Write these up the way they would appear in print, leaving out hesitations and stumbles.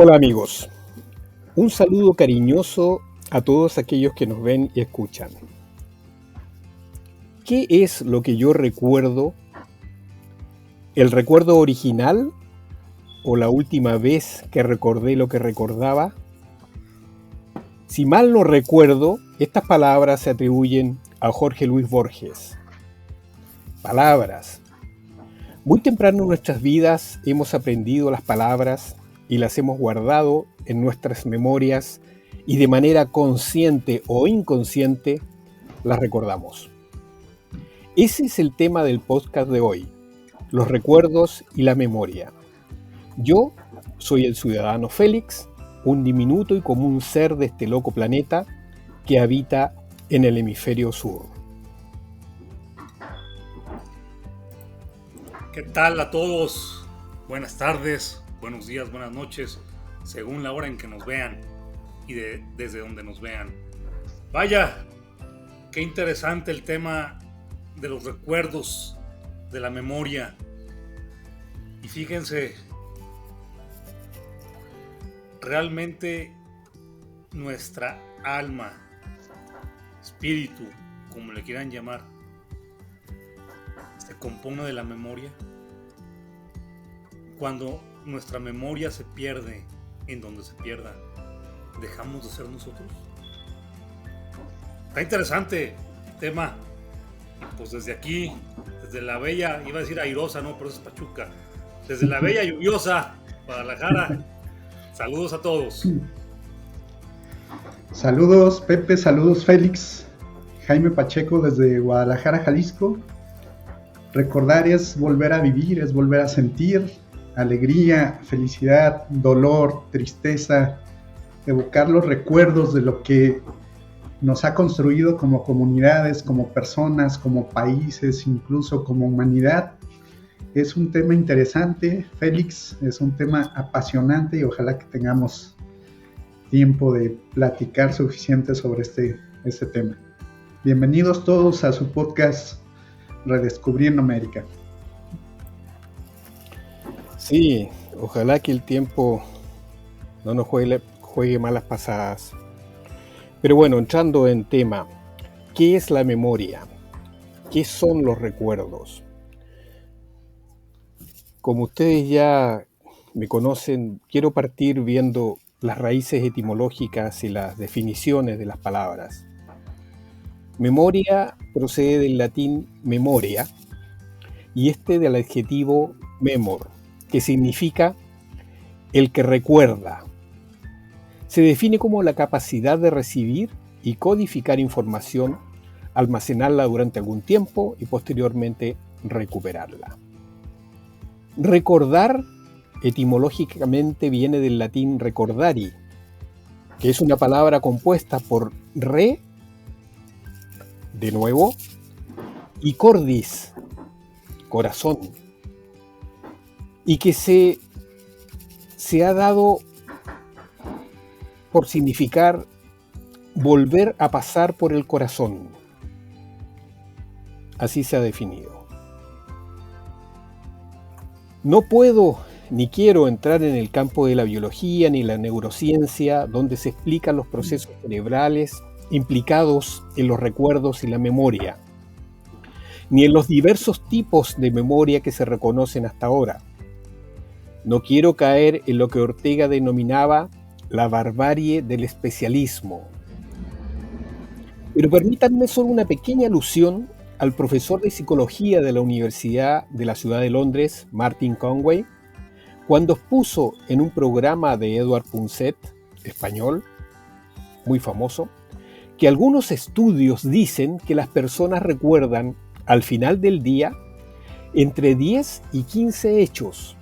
Hola amigos, un saludo cariñoso a todos aquellos que nos ven y escuchan. ¿Qué es lo que yo recuerdo? ¿El recuerdo original o la última vez que recordé lo que recordaba? Si mal no recuerdo, estas palabras se atribuyen a Jorge Luis Borges. Palabras. Muy temprano en nuestras vidas hemos aprendido las palabras y las hemos guardado en nuestras memorias y de manera consciente o inconsciente las recordamos. Ese es el tema del podcast de hoy, los recuerdos y la memoria. Yo soy el ciudadano Félix, un diminuto y común ser de este loco planeta que habita en el hemisferio sur. ¿Qué tal a todos? Buenas tardes, buenos días, buenas noches, según la hora en que nos vean y desde donde nos vean. Vaya, qué interesante el tema de los recuerdos, de la memoria. Y fíjense, realmente nuestra alma, espíritu, como le quieran llamar, se compone de la memoria. Cuando nuestra memoria se pierde en donde se pierda, ¿dejamos de ser nosotros? Está interesante el tema. Pues desde aquí, desde la bella, iba a decir airosa, no, pero eso es Pachuca. Desde la bella lluviosa Guadalajara, saludos a todos. Saludos Pepe, saludos Félix, Jaime Pacheco desde Guadalajara, Jalisco. Recordar es volver a vivir, es volver a sentir alegría, felicidad, dolor, tristeza, evocar los recuerdos de lo que nos ha construido como comunidades, como personas, como países, incluso como humanidad. Es un tema interesante, Félix, es un tema apasionante y ojalá que tengamos tiempo de platicar suficiente sobre este tema. Bienvenidos todos a su podcast Redescubriendo América. Sí, ojalá que el tiempo no nos juegue malas pasadas. Pero bueno, entrando en tema, ¿qué es la memoria? ¿Qué son los recuerdos? Como ustedes ya me conocen, quiero partir viendo las raíces etimológicas y las definiciones de las palabras. Memoria procede del latín memoria y del adjetivo memor, que significa el que recuerda. Se define como la capacidad de recibir y codificar información, almacenarla durante algún tiempo y posteriormente recuperarla. Recordar etimológicamente viene del latín recordari, que es una palabra compuesta por re, de nuevo, y cordis, corazón, y que se ha dado por significar volver a pasar por el corazón. Así se ha definido. No puedo ni quiero entrar en el campo de la biología ni la neurociencia, donde se explican los procesos cerebrales implicados en los recuerdos y la memoria, ni en los diversos tipos de memoria que se reconocen hasta ahora. No quiero caer en lo que Ortega denominaba la barbarie del especialismo. Pero permítanme solo una pequeña alusión al profesor de psicología de la Universidad de la Ciudad de Londres, Martin Conway, cuando expuso en un programa de Edward Punset, español, muy famoso, que algunos estudios dicen que las personas recuerdan al final del día entre 10 y 15 hechos.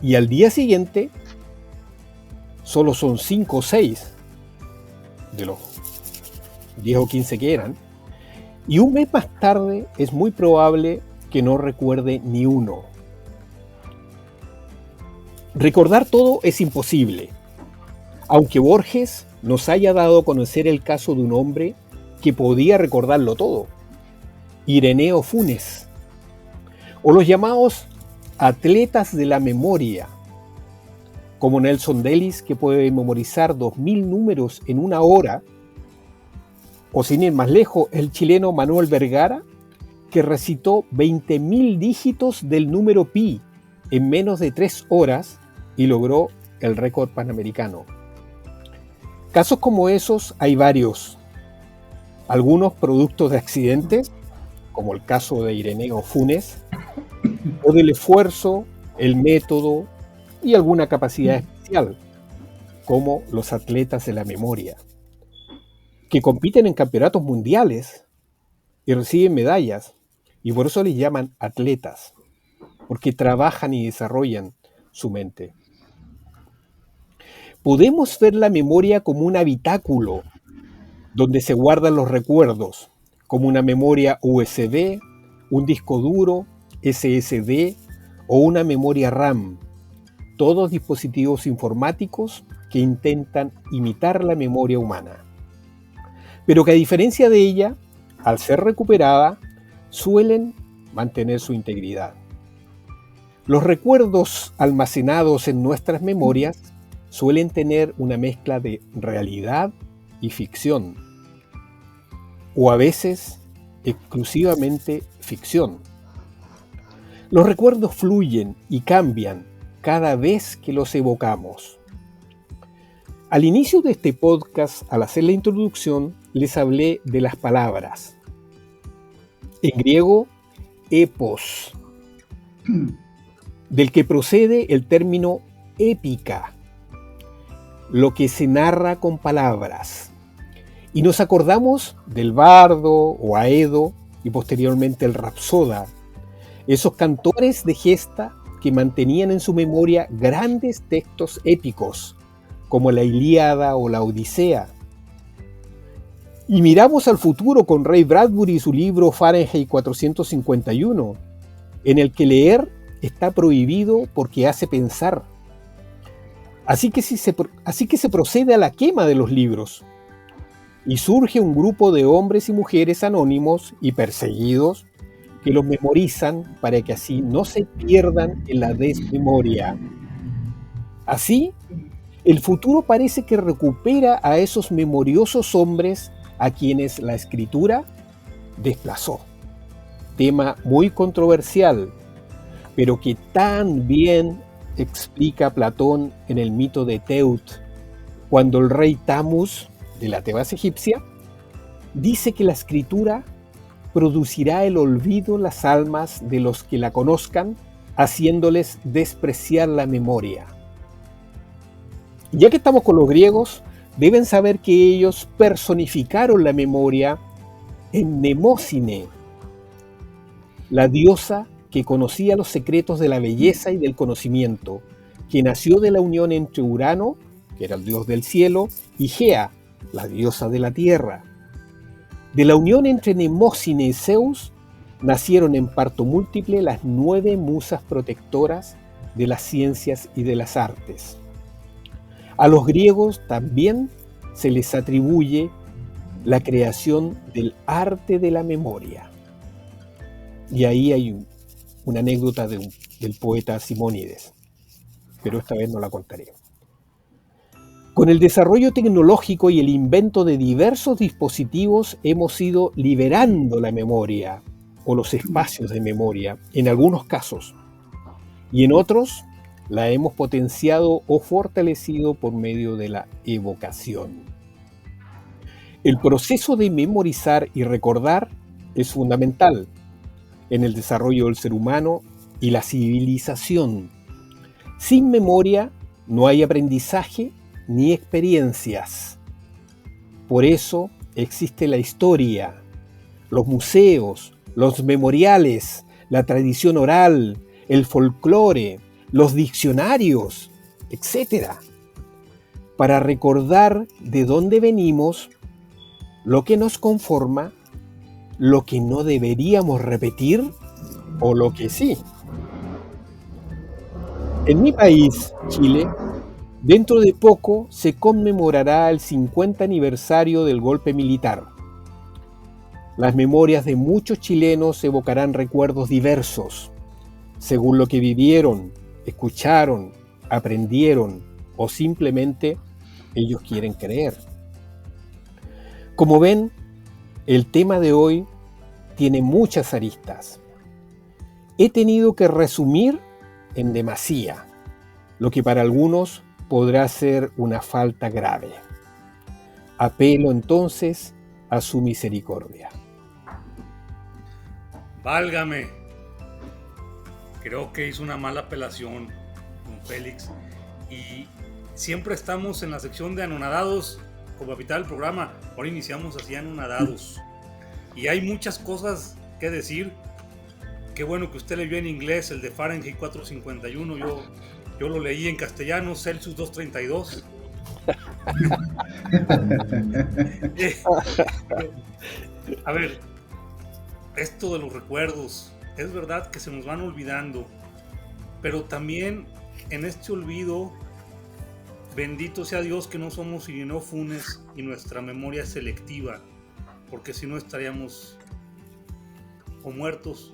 Y al día siguiente solo son 5 o 6 de los 10 o 15 que eran. Y un mes más tarde es muy probable que no recuerde ni uno. Recordar todo es imposible, aunque Borges nos haya dado a conocer el caso de un hombre que podía recordarlo todo, Ireneo Funes, o los llamados atletas de la memoria, como Nelson Dellis, que puede memorizar 2000 números en una hora, o sin ir más lejos, el chileno Manuel Vergara, que recitó 20.000 dígitos del número pi en menos de 3 horas y logró el récord panamericano. Casos como esos hay varios, algunos productos de accidentes, como el caso de Ireneo Funes, o del esfuerzo, el método y alguna capacidad especial, como los atletas de la memoria, que compiten en campeonatos mundiales y reciben medallas, y por eso les llaman atletas, porque trabajan y desarrollan su mente. Podemos ver la memoria como un habitáculo donde se guardan los recuerdos, como una memoria USB, un disco duro, SSD o una memoria RAM, todos dispositivos informáticos que intentan imitar la memoria humana, pero que a diferencia de ella, al ser recuperada, suelen mantener su integridad. Los recuerdos almacenados en nuestras memorias suelen tener una mezcla de realidad y ficción, o a veces exclusivamente ficción. Los recuerdos fluyen y cambian cada vez que los evocamos. Al inicio de este podcast, al hacer la introducción, les hablé de las palabras. En griego, epos, del que procede el término épica, lo que se narra con palabras. Y nos acordamos del bardo o aedo y posteriormente el rapsoda, esos cantores de gesta que mantenían en su memoria grandes textos épicos, como la Ilíada o la Odisea. Y miramos al futuro con Ray Bradbury y su libro Fahrenheit 451, en el que leer está prohibido porque hace pensar. Así que se procede a la quema de los libros, y surge un grupo de hombres y mujeres anónimos y perseguidos que los memorizan para que así no se pierdan en la desmemoria. Así, el futuro parece que recupera a esos memoriosos hombres a quienes la escritura desplazó. Tema muy controversial, pero que tan bien explica Platón en el mito de Teut, cuando el rey Tamus de la Tebas egipcia dice que la escritura producirá el olvido en las almas de los que la conozcan, haciéndoles despreciar la memoria. Ya que estamos con los griegos, deben saber que ellos personificaron la memoria en Mnemósine, la diosa que conocía los secretos de la belleza y del conocimiento, que nació de la unión entre Urano, que era el dios del cielo, y Gea, la diosa de la tierra. De la unión entre Mnemósine y Zeus nacieron en parto múltiple las 9 musas protectoras de las ciencias y de las artes. A los griegos también se les atribuye la creación del arte de la memoria. Y ahí hay una anécdota del poeta Simónides, pero esta vez no la contaré. Con el desarrollo tecnológico y el invento de diversos dispositivos hemos ido liberando la memoria o los espacios de memoria en algunos casos, y en otros la hemos potenciado o fortalecido por medio de la evocación. El proceso de memorizar y recordar es fundamental en el desarrollo del ser humano y la civilización. Sin memoria no hay aprendizaje ni experiencias. Por eso existe la historia, los museos, los memoriales, la tradición oral, el folclore, los diccionarios, etc. Para recordar de dónde venimos, lo que nos conforma, lo que no deberíamos repetir o lo que sí. En mi país, Chile, dentro de poco se conmemorará el 50 aniversario del golpe militar. Las memorias de muchos chilenos evocarán recuerdos diversos, según lo que vivieron, escucharon, aprendieron o simplemente ellos quieren creer. Como ven, el tema de hoy tiene muchas aristas. He tenido que resumir en demasía, lo que para algunos podrá ser una falta grave. Apelo entonces a su misericordia. Válgame. Creo que hizo una mala apelación, don Félix. Y siempre estamos en la sección de anonadados, como capital del programa. Ahora iniciamos así anonadados. Y hay muchas cosas que decir. Qué bueno que usted leyó en inglés el de Fahrenheit 451. Yo lo leí en castellano, Celsius 232. A ver, esto de los recuerdos, es verdad que se nos van olvidando, pero también en este olvido, bendito sea Dios que no somos Irineo Funes y nuestra memoria es selectiva, porque si no estaríamos o muertos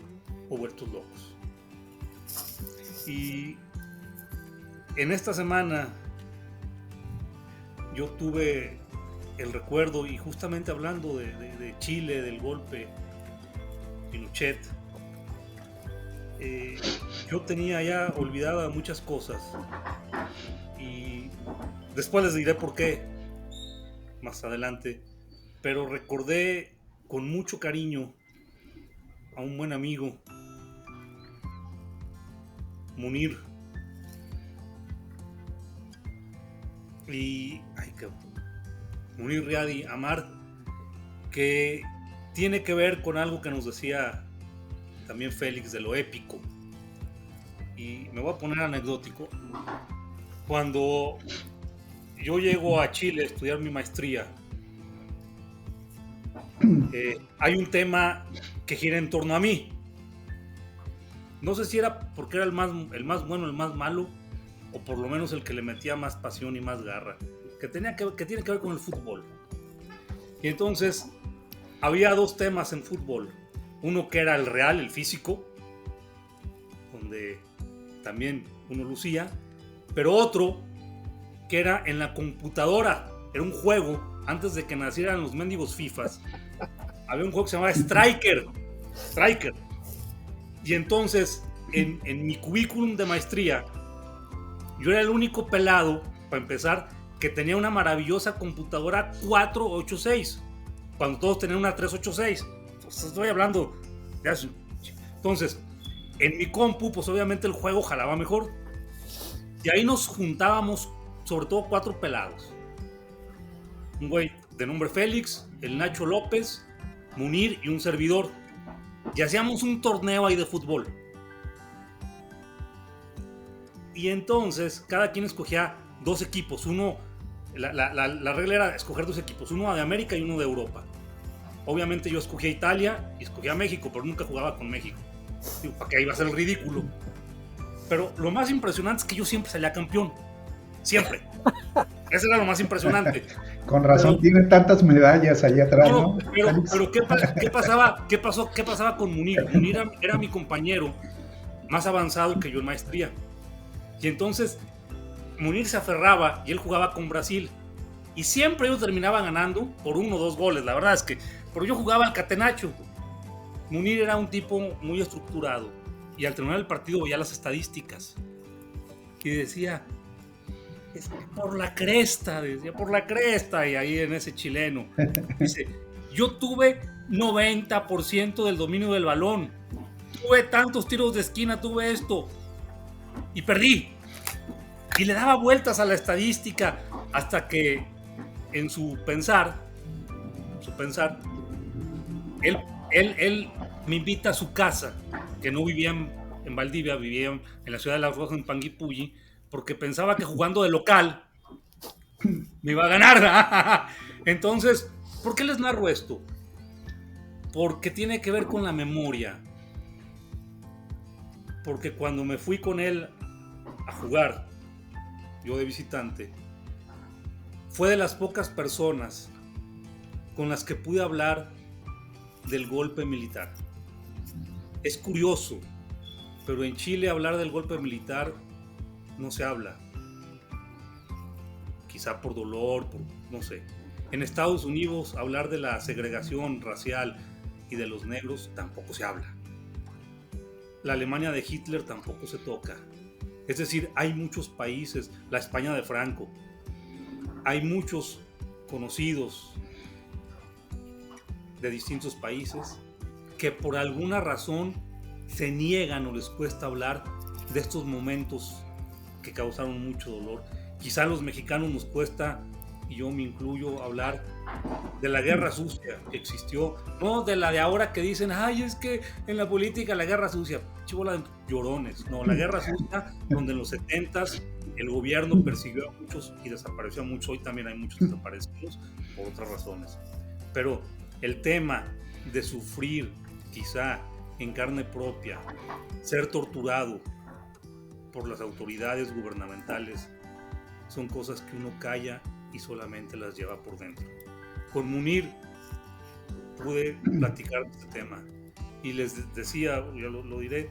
o vueltos locos. Y en esta semana yo tuve el recuerdo, y justamente hablando de Chile, del golpe Pinochet, yo tenía ya olvidada muchas cosas y después les diré por qué más adelante, pero recordé con mucho cariño a un buen amigo, Munir, y Munir Riadi Amar, que tiene que ver con algo que nos decía también Félix de lo épico, y me voy a poner anecdótico. Cuando yo llego a Chile a estudiar mi maestría, hay un tema que gira en torno a mí. No sé si era porque era el más bueno, el más malo, o por lo menos el que le metía más pasión y más garra, que tiene que ver con el fútbol. Y entonces había dos temas en fútbol. Uno que era el real, el físico, donde también uno lucía, pero otro que era en la computadora. Era un juego, antes de que nacieran los mendigos FIFAs, había un juego que se llamaba Striker. Y entonces, en mi currículum de maestría, yo era el único pelado, para empezar, que tenía una maravillosa computadora 486, cuando todos tenían una 386. Entonces, estoy hablando de hace... Entonces, en mi compu, pues obviamente el juego jalaba mejor. Y ahí nos juntábamos, sobre todo 4 pelados. Un güey de nombre Félix, el Nacho López, Munir y un servidor. Y hacíamos un torneo ahí de fútbol. Y entonces cada quien escogía 2 equipos. Uno, la regla era escoger 2 equipos, uno de América y uno de Europa. Obviamente yo escogía Italia y escogía México, pero nunca jugaba con México. Digo, para que ahí iba a ser el ridículo. Pero lo más impresionante es que yo siempre salía campeón. Siempre. Eso era lo más impresionante. Con razón tiene tantas medallas ahí atrás, ¿no? Pero ¿qué pasaba con Munir? Munir era mi compañero más avanzado que yo en maestría. Y entonces Munir se aferraba y él jugaba con Brasil. Y siempre ellos terminaban ganando por 1 o 2 goles. La verdad es que... Pero yo jugaba al catenacho. Munir era un tipo muy estructurado. Y al terminar el partido veía las estadísticas. Y decía... Es que por la cresta, decía, por la cresta. Y ahí en ese chileno dice, yo tuve 90% del dominio del balón, tuve tantos tiros de esquina, tuve esto y perdí. Y le daba vueltas a la estadística hasta que en su pensar él me invita a su casa, que no vivía en Valdivia, vivía en la ciudad de Las Rosas, en Panguipulli, porque pensaba que jugando de local me iba a ganar. Entonces, ¿por qué les narro esto? Porque tiene que ver con la memoria. Porque cuando me fui con él a jugar, yo de visitante, fue de las pocas personas con las que pude hablar del golpe militar. Es curioso, pero en Chile hablar del golpe militar no se habla. quizá por dolor, no sé. En Estados Unidos hablar de la segregación racial y de los negros tampoco se habla. La Alemania de Hitler tampoco se toca. Es decir, hay muchos países, la España de Franco, hay muchos conocidos de distintos países que por alguna razón se niegan o les cuesta hablar de estos momentos que causaron mucho dolor. Quizá a los mexicanos nos cuesta, y yo me incluyo, hablar de la guerra sucia que existió, no de la de ahora que dicen, ay, es que en la política la guerra sucia, chivola de llorones, no, la guerra sucia donde en los 70s el gobierno persiguió a muchos y desapareció a muchos, hoy también hay muchos desaparecidos por otras razones, pero el tema de sufrir quizá en carne propia, ser torturado por las autoridades gubernamentales, son cosas que uno calla y solamente las lleva por dentro. Con Munir pude platicar de este tema y les decía, ya lo diré,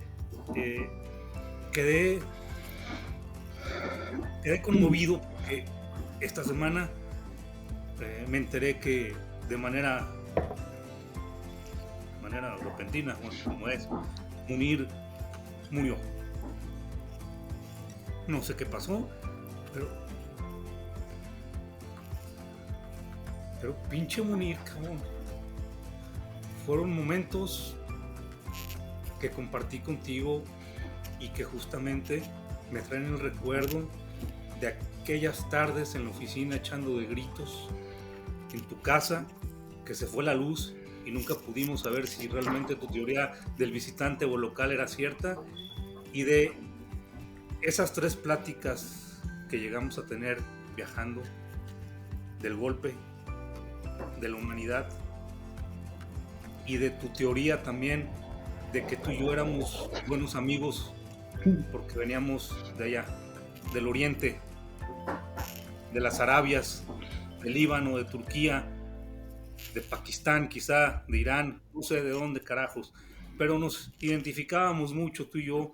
quedé conmovido porque esta semana me enteré que de manera repentina, como es, Munir murió. No sé qué pasó, pero pinche Munir, cabrón. Fueron momentos que compartí contigo y que justamente me traen el recuerdo de aquellas tardes en la oficina echando de gritos, en tu casa, que se fue la luz y nunca pudimos saber si realmente tu teoría del visitante o local era cierta, y de esas 3 pláticas que llegamos a tener viajando, del golpe, de la humanidad y de tu teoría también de que tú y yo éramos buenos amigos porque veníamos de allá, del Oriente, de las Arabias, del Líbano, de Turquía, de Pakistán, quizá de Irán, no sé de dónde carajos, pero nos identificábamos mucho tú y yo,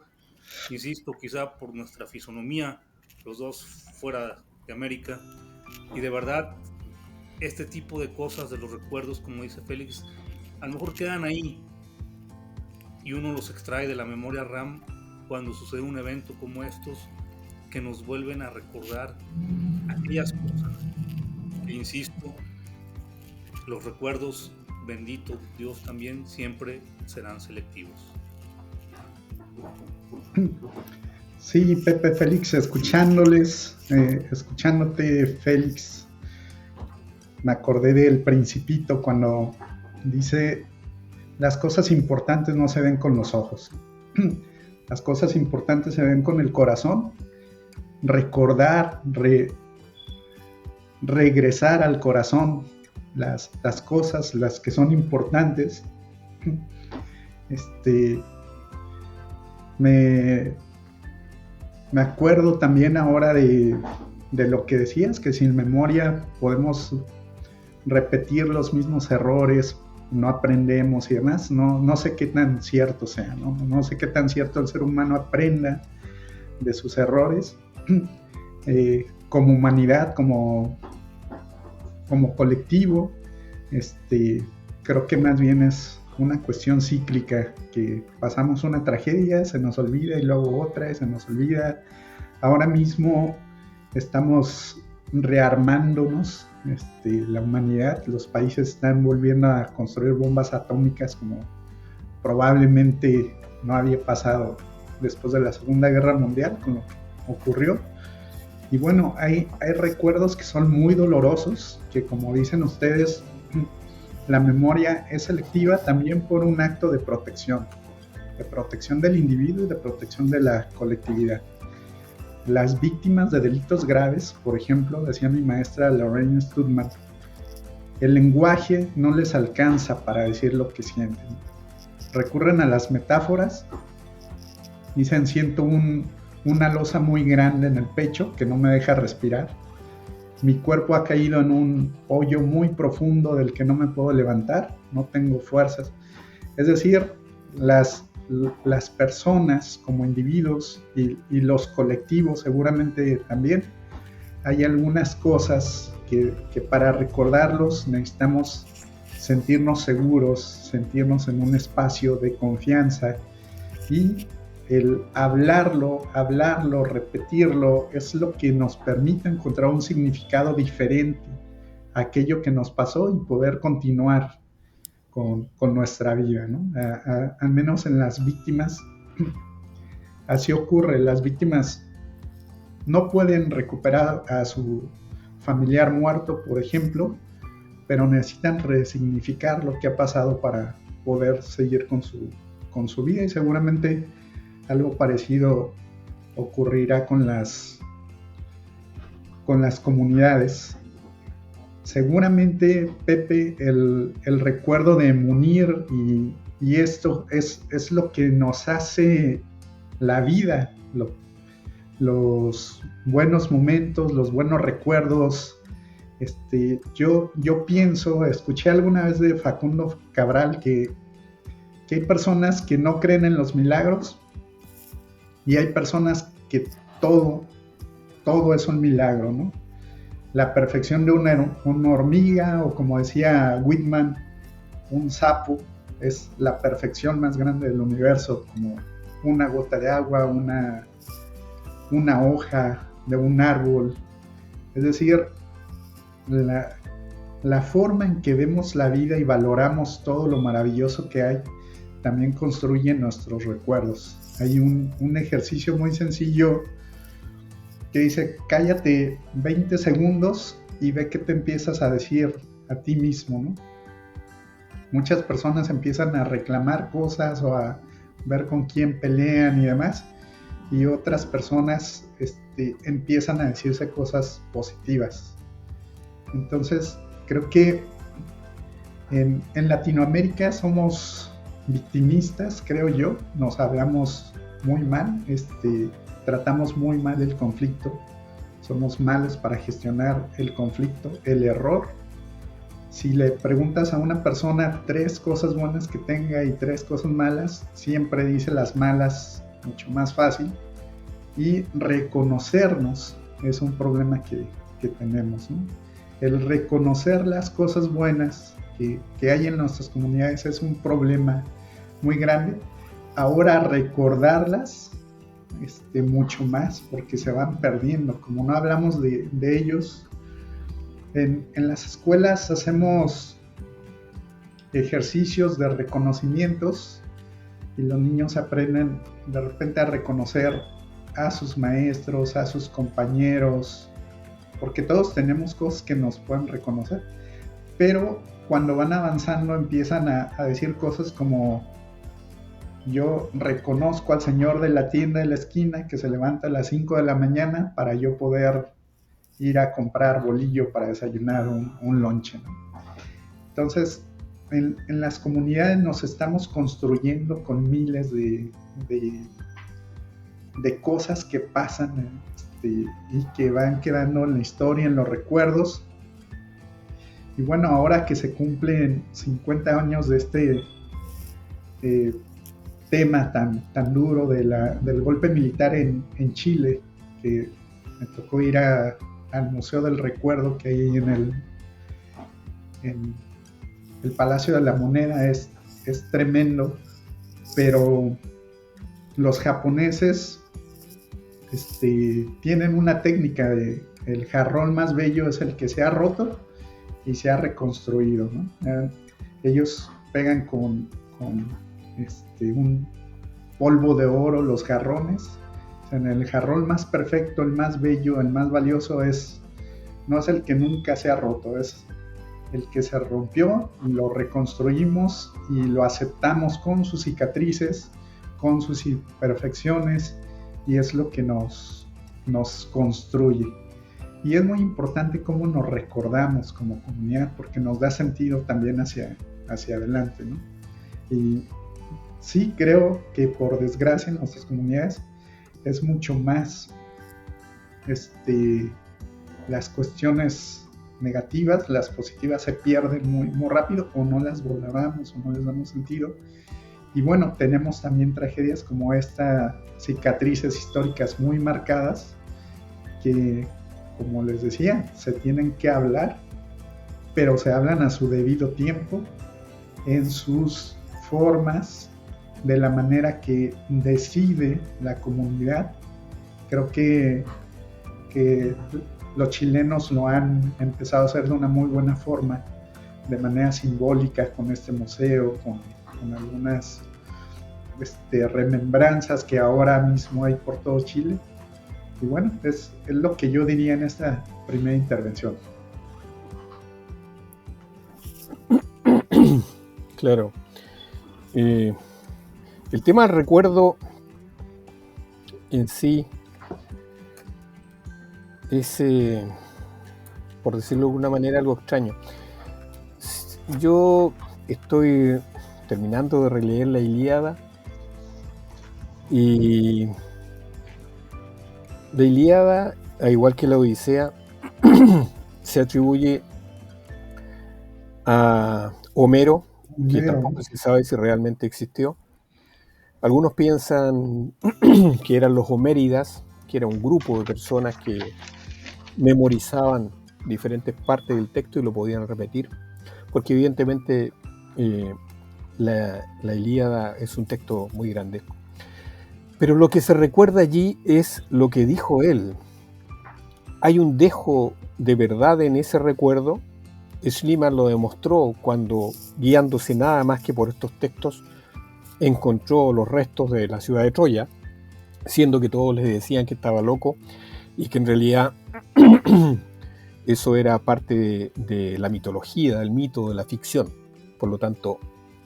insisto, quizá por nuestra fisonomía, los dos fuera de América, y de verdad este tipo de cosas de los recuerdos, como dice Félix, a lo mejor quedan ahí y uno los extrae de la memoria RAM cuando sucede un evento como estos que nos vuelven a recordar aquellas cosas que, insisto, los recuerdos, bendito Dios, también siempre serán selectivos. Sí, Pepe, Félix, escuchándote, Félix, me acordé del Principito cuando dice, las cosas importantes no se ven con los ojos, las cosas importantes se ven con el corazón. Recordar, regresar al corazón las cosas, las que son importantes. Me acuerdo también ahora de lo que decías, que sin memoria podemos repetir los mismos errores, no aprendemos y demás. No sé qué tan cierto sea, no sé qué tan cierto el ser humano aprenda de sus errores. Como humanidad, como colectivo, creo que más bien es una cuestión cíclica, que pasamos una tragedia, se nos olvida y luego otra y se nos olvida. Ahora mismo estamos rearmándonos, la humanidad, los países están volviendo a construir bombas atómicas como probablemente no había pasado después de la Segunda Guerra Mundial, como ocurrió. Y bueno, hay recuerdos que son muy dolorosos, que como dicen ustedes, la memoria es selectiva también por un acto de protección del individuo y de protección de la colectividad. Las víctimas de delitos graves, por ejemplo, decía mi maestra Lorraine Studman, el lenguaje no les alcanza para decir lo que sienten. Recurren a las metáforas, dicen, siento una losa muy grande en el pecho que no me deja respirar. Mi cuerpo ha caído en un hoyo muy profundo del que no me puedo levantar, no tengo fuerzas. Es decir, las personas como individuos y los colectivos seguramente también hay algunas cosas que para recordarlos necesitamos sentirnos seguros, sentirnos en un espacio de confianza, y el hablarlo, repetirlo, es lo que nos permite encontrar un significado diferente a aquello que nos pasó y poder continuar con nuestra vida, ¿no? Al menos en las víctimas, así ocurre. Las víctimas no pueden recuperar a su familiar muerto, por ejemplo, pero necesitan resignificar lo que ha pasado para poder seguir con su vida, y seguramente algo parecido ocurrirá con las comunidades. Seguramente, Pepe, el recuerdo de Munir y esto es lo que nos hace la vida, los buenos momentos, los buenos recuerdos. Yo pienso, escuché alguna vez de Facundo Cabral que hay personas que no creen en los milagros, y hay personas que todo es un milagro, ¿no? La perfección de una hormiga, o como decía Whitman, un sapo, es la perfección más grande del universo, como una gota de agua, una hoja de un árbol. Es decir, la forma en que vemos la vida y valoramos todo lo maravilloso que hay también construye nuestros recuerdos. Hay un ejercicio muy sencillo que dice: cállate 20 segundos y ve qué te empiezas a decir a ti mismo, ¿no? Muchas personas empiezan a reclamar cosas o a ver con quién pelean y demás, y otras personas empiezan a decirse cosas positivas. Entonces, creo que en Latinoamérica somos victimistas, creo yo. Nos hablamos muy mal, tratamos muy mal el conflicto, somos malos para gestionar el conflicto, el error. Si le preguntas a una persona 3 cosas buenas que tenga y 3 cosas malas, siempre dice las malas mucho más fácil, y reconocernos es un problema que tenemos, ¿no? El reconocer las cosas buenas que hay en nuestras comunidades es un problema muy grande. Ahora recordarlas mucho más, porque se van perdiendo. Como no hablamos de ellos, en las escuelas hacemos ejercicios de reconocimientos, y los niños aprenden de repente a reconocer a sus maestros, a sus compañeros, porque todos tenemos cosas que nos pueden reconocer, pero cuando van avanzando empiezan a decir cosas como: yo reconozco al señor de la tienda de la esquina que se levanta a las 5 de la mañana para yo poder ir a comprar bolillo para desayunar un lonche, ¿no? Entonces, en las comunidades nos estamos construyendo con miles de cosas que pasan y que van quedando en la historia, en los recuerdos. Y bueno, ahora que se cumplen 50 años de este tema tan duro del golpe militar en Chile, que me tocó ir al Museo del Recuerdo que hay en el Palacio de la Moneda. Es tremendo, pero los japoneses tienen una técnica de el jarrón más bello es el que se ha roto y se ha reconstruido, ¿no? Ellos pegan con un polvo de oro los jarrones. O sea, en el jarrón más perfecto, el más bello, el más valioso no es el que nunca se ha roto, es el que se rompió, lo reconstruimos y lo aceptamos con sus cicatrices, con sus imperfecciones, y es lo que nos construye. Y es muy importante cómo nos recordamos como comunidad, porque nos da sentido también hacia adelante, ¿no? Y sí creo que, por desgracia, en nuestras comunidades es mucho más las cuestiones negativas. Las positivas se pierden muy, muy rápido, o no las valoramos o no les damos sentido. Y bueno, tenemos también tragedias como esta, cicatrices históricas muy marcadas que como les decía, se tienen que hablar, pero se hablan a su debido tiempo, en sus formas, de la manera que decide la comunidad. Creo que los chilenos lo han empezado a hacer de una muy buena forma, de manera simbólica, con este museo, con algunas remembranzas que ahora mismo hay por todo Chile. Y bueno, es lo que yo diría en esta primera intervención. Claro. El tema del recuerdo en sí es, por decirlo de alguna manera, algo extraño. Yo estoy terminando de releer la Ilíada, y la Ilíada, al igual que la Odisea, se atribuye a Homero, que tampoco se sabe si realmente existió. Algunos piensan que eran los homéridas, que era un grupo de personas que memorizaban diferentes partes del texto y lo podían repetir, porque evidentemente la Ilíada es un texto muy grande. Pero lo que se recuerda allí es lo que dijo él. Hay un dejo de verdad en ese recuerdo. Schliemann lo demostró cuando, guiándose nada más que por estos textos, encontró los restos de la ciudad de Troya, siendo que todos les decían que estaba loco y que en realidad eso era parte de la mitología, del mito, de la ficción. Por lo tanto,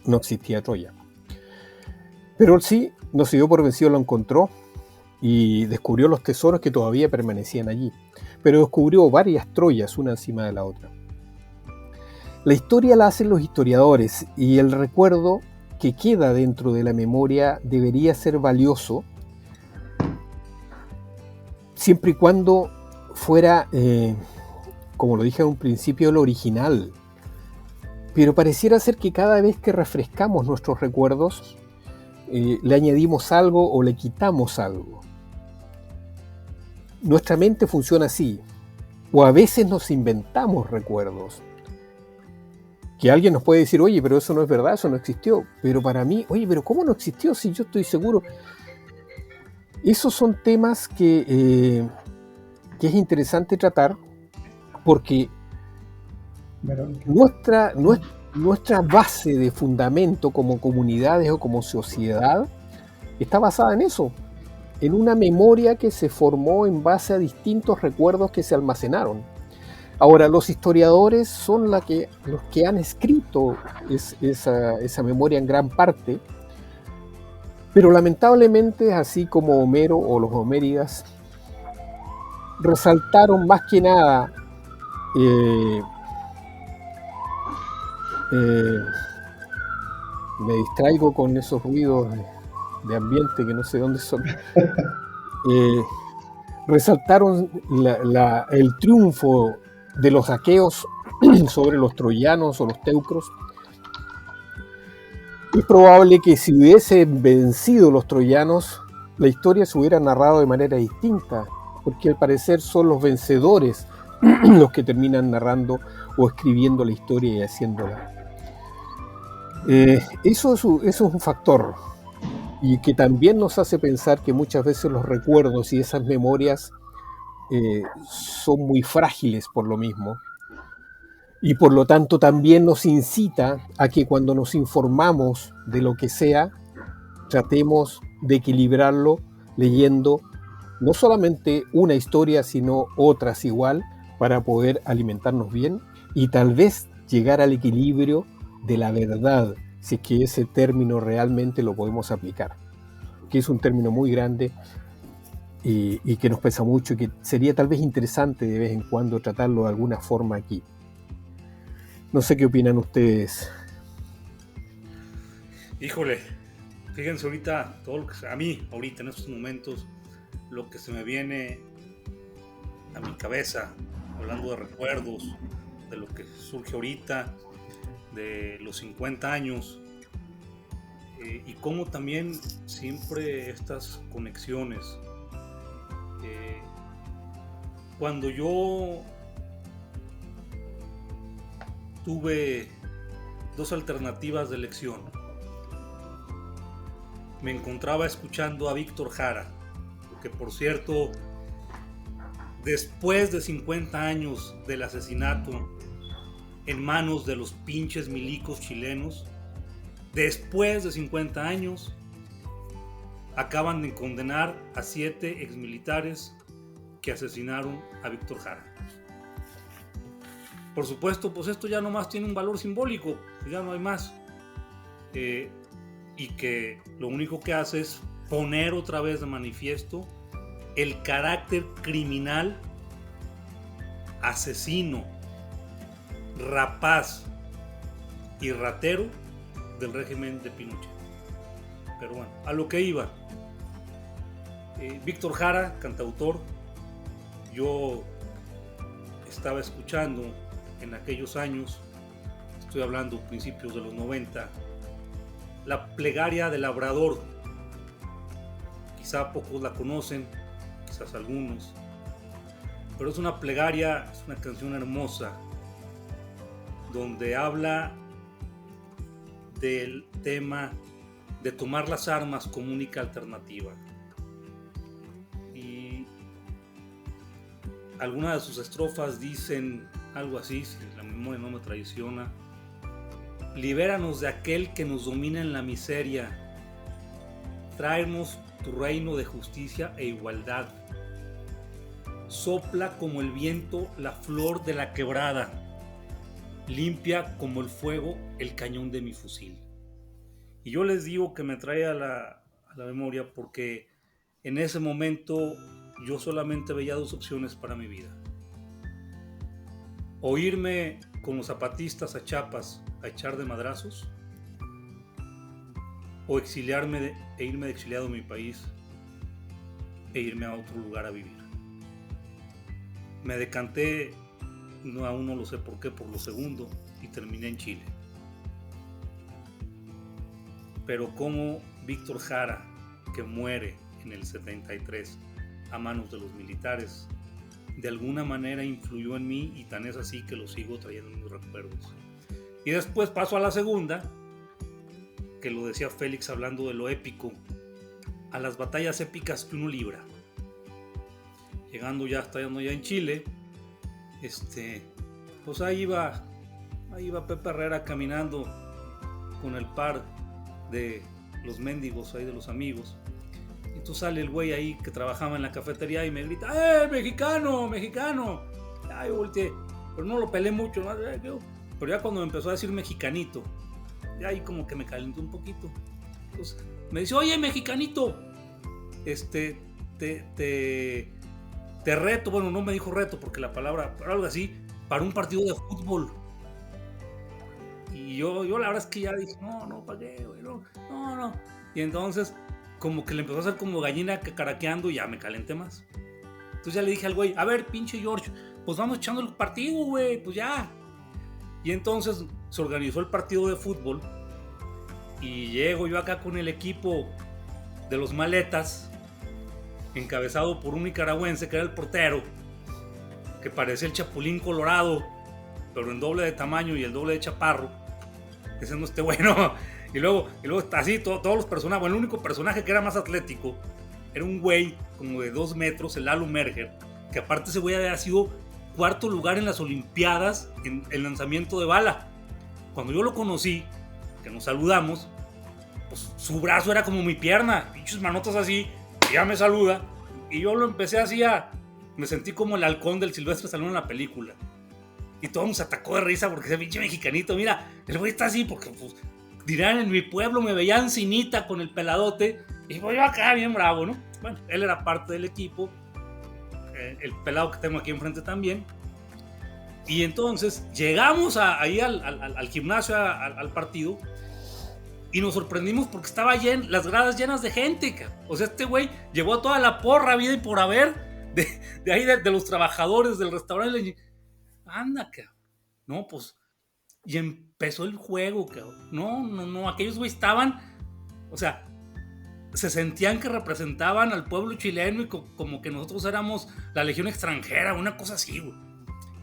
no existía Troya. Pero él sí, no se dio por vencido, lo encontró y descubrió los tesoros que todavía permanecían allí. Pero descubrió varias Troyas, una encima de la otra. La historia la hacen los historiadores, y el recuerdo que queda dentro de la memoria debería ser valioso siempre y cuando fuera, como lo dije en un principio, lo original. Pero pareciera ser que cada vez que refrescamos nuestros recuerdos, le añadimos algo o le quitamos algo. Nuestra mente funciona así, o a veces nos inventamos recuerdos. Que alguien nos puede decir, oye, pero eso no es verdad, eso no existió. Pero para mí, oye, pero ¿cómo no existió si yo estoy seguro? Esos son temas que es interesante tratar, porque nuestra base de fundamento como comunidades o como sociedad está basada en eso, en una memoria que se formó en base a distintos recuerdos que se almacenaron. Ahora, los historiadores son los que han escrito esa memoria en gran parte, pero lamentablemente, así como Homero o los homéridas, resaltaron más que nada me distraigo con esos ruidos de ambiente que no sé dónde son. Resaltaron el triunfo de los aqueos sobre los troyanos o los teucros. Es probable que si hubiesen vencido los troyanos, la historia se hubiera narrado de manera distinta, porque al parecer son los vencedores los que terminan narrando o escribiendo la historia y haciéndola. Eso es un factor, y que también nos hace pensar que muchas veces los recuerdos y esas memorias son muy frágiles por lo mismo, y por lo tanto también nos incita a que cuando nos informamos de lo que sea, tratemos de equilibrarlo leyendo no solamente una historia, sino otras igual, para poder alimentarnos bien y tal vez llegar al equilibrio de la verdad, si es que ese término realmente lo podemos aplicar, que es un término muy grande y que nos pesa mucho, y que sería tal vez interesante de vez en cuando tratarlo de alguna forma aquí. No sé qué opinan ustedes. Híjole, fíjense ahorita, a mí ahorita en estos momentos, lo que se me viene a mi cabeza, hablando de recuerdos, de lo que surge ahorita, de los 50 años, y cómo también siempre estas conexiones Cuando yo tuve dos alternativas de elección, me encontraba escuchando a Víctor Jara, que por cierto, después de 50 años del asesinato en manos de los pinches milicos chilenos, después de 50 años, acaban de condenar a 7 exmilitares que asesinaron a Víctor Jara. Por supuesto, pues esto ya nomás tiene un valor simbólico, ya no hay más. Y que lo único que hace es poner otra vez de manifiesto el carácter criminal, asesino, rapaz y ratero del régimen de Pinochet. Pero bueno, a lo que iba. Víctor Jara, cantautor, yo estaba escuchando en aquellos años, estoy hablando principios de los 90, la plegaria del labrador. Quizá pocos la conocen, quizás algunos, pero es una plegaria, es una canción hermosa, donde habla del tema de tomar las armas como única alternativa. Y algunas de sus estrofas dicen algo así, si la memoria no me traiciona: libéranos de aquel que nos domina en la miseria, tráenos tu reino de justicia e igualdad, sopla como el viento la flor de la quebrada, limpia como el fuego el cañón de mi fusil. Y yo les digo que me trae a la memoria porque en ese momento yo solamente veía dos opciones para mi vida: o irme con los zapatistas a Chiapas a echar de madrazos, o exiliarme e irme de exiliado a mi país e irme a otro lugar a vivir. Me decanté, no, aún no lo sé por qué, por lo segundo, y terminé en Chile. Pero como Víctor Jara, que muere en el 73 a manos de los militares, de alguna manera influyó en mí, y tan es así que lo sigo trayendo en mis recuerdos. Y después paso a la segunda, que lo decía Félix hablando de lo épico, a las batallas épicas que uno libra. Estando ya en Chile, pues ahí iba Pepe Herrera caminando con el par de los mendigos ahí, de los amigos. Y entonces sale el güey ahí que trabajaba en la cafetería y me grita: mexicano, mexicano. Ya yo volteé, pero no lo pelé mucho, ¿no? Pero ya cuando me empezó a decir mexicanito, ya ahí como que me calentó un poquito. Entonces me dice: oye, mexicanito, te reto. Bueno, no me dijo reto porque la palabra, pero algo así, para un partido de fútbol. Y yo la verdad es que ya dije: no, ¿para qué, güey? No. Y entonces como que le empezó a hacer como gallina caraqueando y ya me calenté más. Entonces ya le dije al güey: a ver, pinche George, pues vamos echando el partido, güey, pues ya. Y entonces se organizó el partido de fútbol y llego yo acá con el equipo de los maletas, encabezado por un nicaragüense que era el portero, que parecía el Chapulín Colorado, pero en doble de tamaño y el doble de chaparro. Ese no esté bueno. Y luego así todos los personajes. Bueno, el único personaje que era más atlético era un güey como de 2 metros, el Lalo Merger, que aparte ese güey había sido cuarto lugar en las Olimpiadas en el lanzamiento de bala. Cuando yo lo conocí, que nos saludamos, pues su brazo era como mi pierna, pinches manotas así, y ya me saluda, y yo lo empecé así me sentí como el halcón del Silvestre Stallone en la película. Y todo nos atacó de risa porque ese pinche mexicanito, mira, el güey está así porque, pues, dirán, en mi pueblo me veían cinita con el peladote, y pues yo acá bien bravo, ¿no? Bueno, él era parte del equipo, el pelado que tengo aquí enfrente también. Y entonces llegamos ahí al gimnasio, al partido, y nos sorprendimos porque estaba las gradas llenas de gente. O sea, este güey llevó a toda la porra vida y por haber de ahí de los trabajadores del restaurante. Anda, cabrón. No, pues, y empezó el juego, cabrón. No, aquellos güey estaban, o sea, se sentían que representaban al pueblo chileno y como que nosotros éramos la legión extranjera, una cosa así, güey.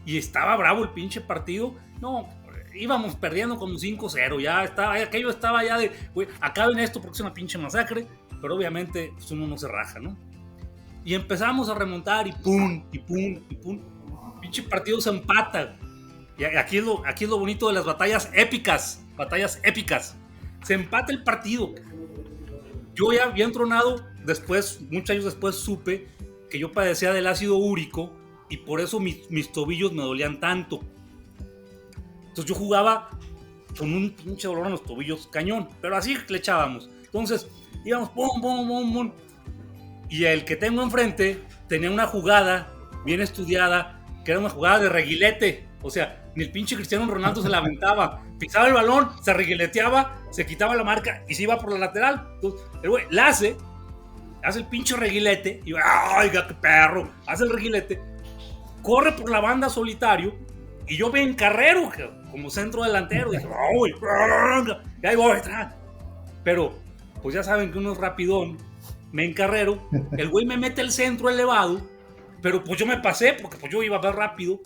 Y estaba bravo el pinche partido. No, íbamos perdiendo como 5-0, ya estaba, aquello estaba ya de, güey, acaben esto porque es una pinche masacre, pero obviamente pues, uno no se raja, ¿no? Y empezamos a remontar y pum, y pum, y pum. Pinche partido se empata. Y aquí es lo bonito de las batallas épicas. Se empata el partido. Yo ya había entronado después, muchos años después supe que yo padecía del ácido úrico y por eso mis tobillos me dolían tanto. Entonces yo jugaba con un pinche dolor en los tobillos cañón, pero así le echábamos. Entonces íbamos pum, pum, pum, pum. Y el que tengo enfrente tenía una jugada bien estudiada, que era una jugada de reguilete. O sea, ni el pinche Cristiano Ronaldo se la aventaba. Pisaba el balón, se reguileteaba, se quitaba la marca y se iba por la lateral. Entonces, el güey la hace el pinche reguilete y ¡ay, qué perro! Hace el reguilete, corre por la banda solitario y yo me encarrero como centro delantero. Y dije, ¡ay! Y ahí voy. Pero, pues ya saben que uno es rapidón. Me encarrero, el güey me mete el centro elevado, pero pues yo me pasé porque pues yo iba más rápido.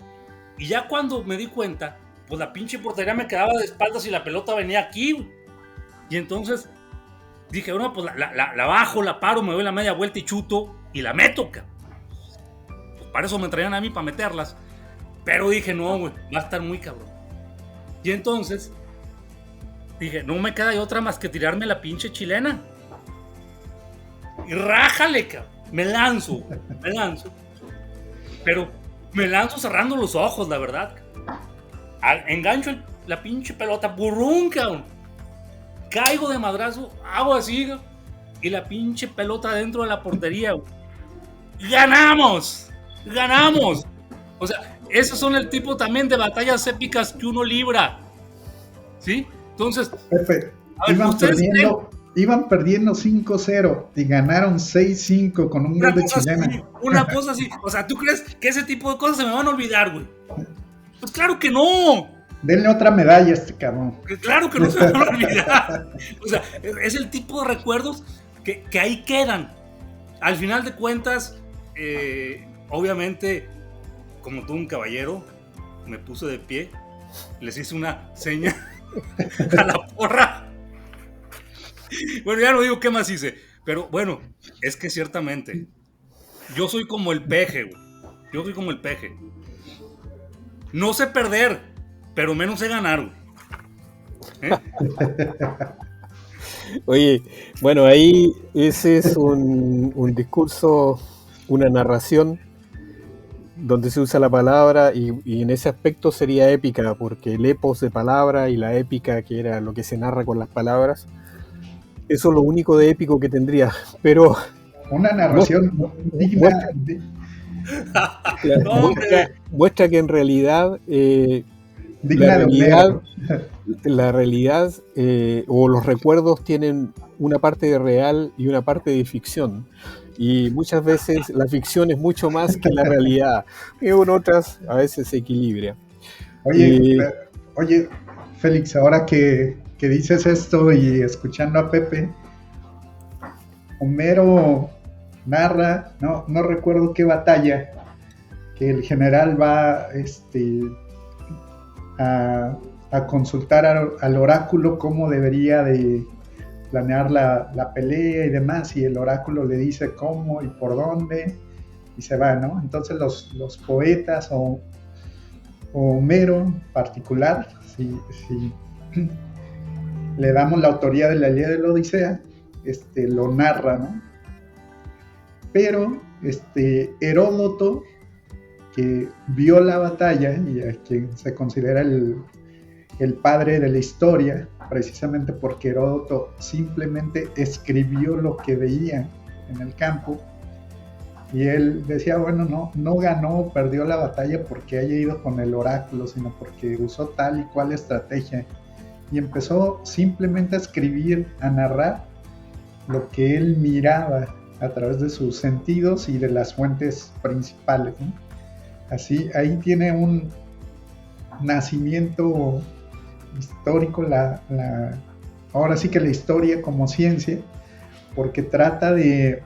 Y ya cuando me di cuenta, pues la pinche portería me quedaba de espaldas y la pelota venía aquí. Y entonces dije, bueno, pues la bajo, la paro, me doy la media vuelta y chuto y la meto, cabrón. Pues para eso me traían a mí, para meterlas. Pero dije, no, güey, va a estar muy cabrón. Y entonces dije, no me queda otra más que tirarme la pinche chilena. Y rájale, cabrón. Me lanzo. Pero me lanzo cerrando los ojos, la verdad. Engancho la pinche pelota, burrún, cabrón. Caigo de madrazo, hago así, y la pinche pelota dentro de la portería. ¡Ganamos! O sea, esos son el tipo también de batallas épicas que uno libra. ¿Sí? Entonces, Pepe, a ver, iban perdiendo 5-0 y ganaron 6-5 con un gol de chilena. Una cosa así. O sea, ¿tú crees que ese tipo de cosas se me van a olvidar, güey? Pues claro que no. Denle otra medalla a este cabrón. Claro que no se van a olvidar. O sea, es el tipo de recuerdos que ahí quedan. Al final de cuentas, obviamente, como tú un caballero, me puse de pie, les hice una seña a la porra. Bueno, ya no digo qué más hice, pero bueno, es que ciertamente yo soy como el peje, güey. No sé perder, pero menos sé ganar, güey. Oye, bueno, ahí ese es un discurso, una narración donde se usa la palabra y en ese aspecto sería épica, porque el epos de palabra y la épica, que era lo que se narra con las palabras, eso es lo único de épico que tendría, pero una narración digna muestra que en realidad la realidad o los recuerdos tienen una parte de real y una parte de ficción, y muchas veces la ficción es mucho más que la realidad, y en otras a veces se equilibra. Oye, Félix, ahora que dices esto y escuchando a Pepe, Homero narra, no recuerdo qué batalla, que el general va a consultar al oráculo cómo debería de planear la pelea y demás, y el oráculo le dice cómo y por dónde, y se va, ¿no? Entonces los poetas o Homero en particular, si le damos la autoría de la Ilíada de la Odisea, lo narra, ¿no? Pero Heródoto, que vio la batalla y a quien se considera el padre de la historia, precisamente porque Heródoto simplemente escribió lo que veía en el campo, y él decía, bueno, no ganó, perdió la batalla porque haya ido con el oráculo, sino porque usó tal y cual estrategia, y empezó simplemente a escribir, a narrar lo que él miraba a través de sus sentidos y de las fuentes principales, ¿no? Así, ahí tiene un nacimiento histórico, ahora sí que la historia como ciencia, porque trata de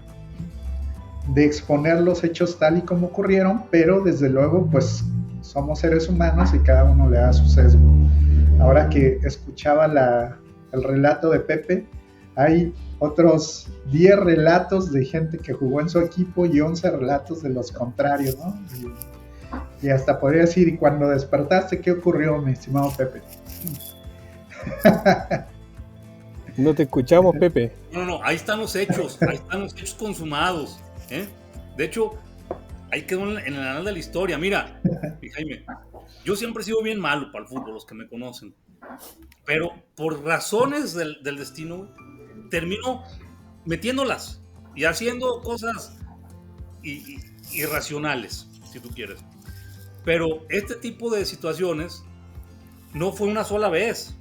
exponer los hechos tal y como ocurrieron, pero desde luego pues somos seres humanos y cada uno le da su sesgo. Ahora que escuchaba el relato de Pepe, hay otros 10 relatos de gente que jugó en su equipo y 11 relatos de los contrarios, ¿no? Y hasta podría decir, ¿y cuando despertaste qué ocurrió, mi estimado Pepe? No te escuchamos, Pepe. No, ahí están los hechos consumados, ¿eh? De hecho, ahí quedó en el anal de la historia. Mira, Jaime, yo siempre he sido bien malo para el fútbol, los que me conocen, pero por razones del destino, termino metiéndolas y haciendo cosas irracionales, si tú quieres. Pero este tipo de situaciones no fue una sola vez.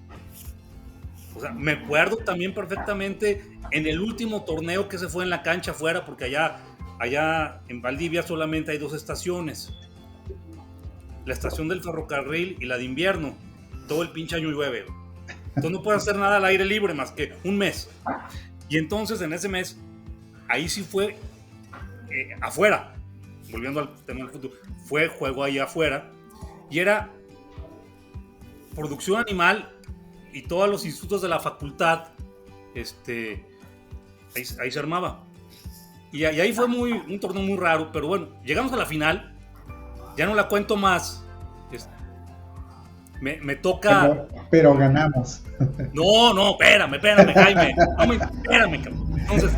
O sea, me acuerdo también perfectamente en el último torneo que se fue en la cancha afuera, porque allá en Valdivia solamente hay 2 estaciones. La estación del ferrocarril y la de invierno. Todo el pinche año llueve. Entonces no puedes hacer nada al aire libre más que un mes. Y entonces en ese mes, ahí sí fue afuera. Volviendo al tema del fútbol, fue juego ahí afuera. Y era producción animal y todos los institutos de la facultad, ahí se armaba. Y ahí fue un torneo muy raro, pero bueno, llegamos a la final, ya no la cuento más. Me toca... Pero ganamos. No, espérame, Jaime. Espérame, cabrón. Entonces,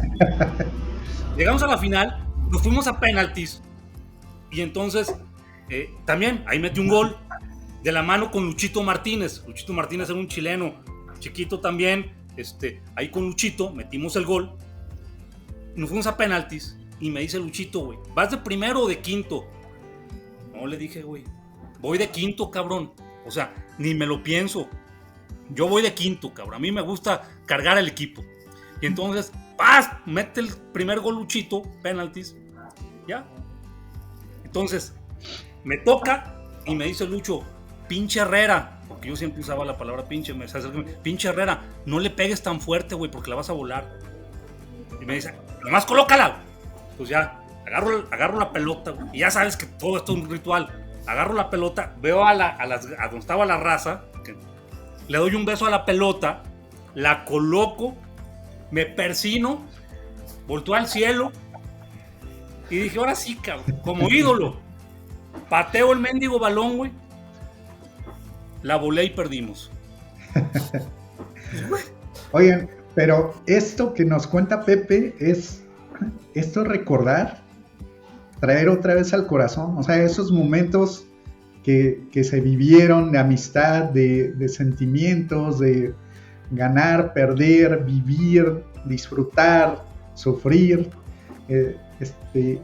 llegamos a la final, nos fuimos a penaltis, y entonces, también, ahí metí un gol, de la mano con Luchito Martínez. Luchito Martínez era un chileno, chiquito también. Ahí con Luchito metimos el gol. Nos fuimos a penaltis y me dice Luchito, güey, ¿vas de primero o de quinto? No, le dije, güey, voy de quinto, cabrón. O sea, ni me lo pienso. Yo voy de quinto, cabrón. A mí me gusta cargar al equipo. Y entonces, ¡paz! Mete el primer gol Luchito, penaltis. ¿Ya? Entonces, me toca y me dice Lucho, pinche Herrera, porque yo siempre usaba la palabra pinche, pinche Herrera, no le pegues tan fuerte, güey, porque la vas a volar. Y me dice, nomás colócala. Pues ya, agarro la pelota, güey, y ya sabes que todo esto es un ritual. Agarro la pelota, veo a donde estaba la raza, le doy un beso a la pelota, la coloco, me persino, volteo al cielo y dije, ahora sí, cabrón, como ídolo, pateo el mendigo balón, güey. La volé y perdimos. Oigan, pero esto que nos cuenta Pepe esto es recordar, traer otra vez al corazón, o sea, esos momentos que se vivieron de amistad, de sentimientos, de ganar, perder, vivir, disfrutar, sufrir.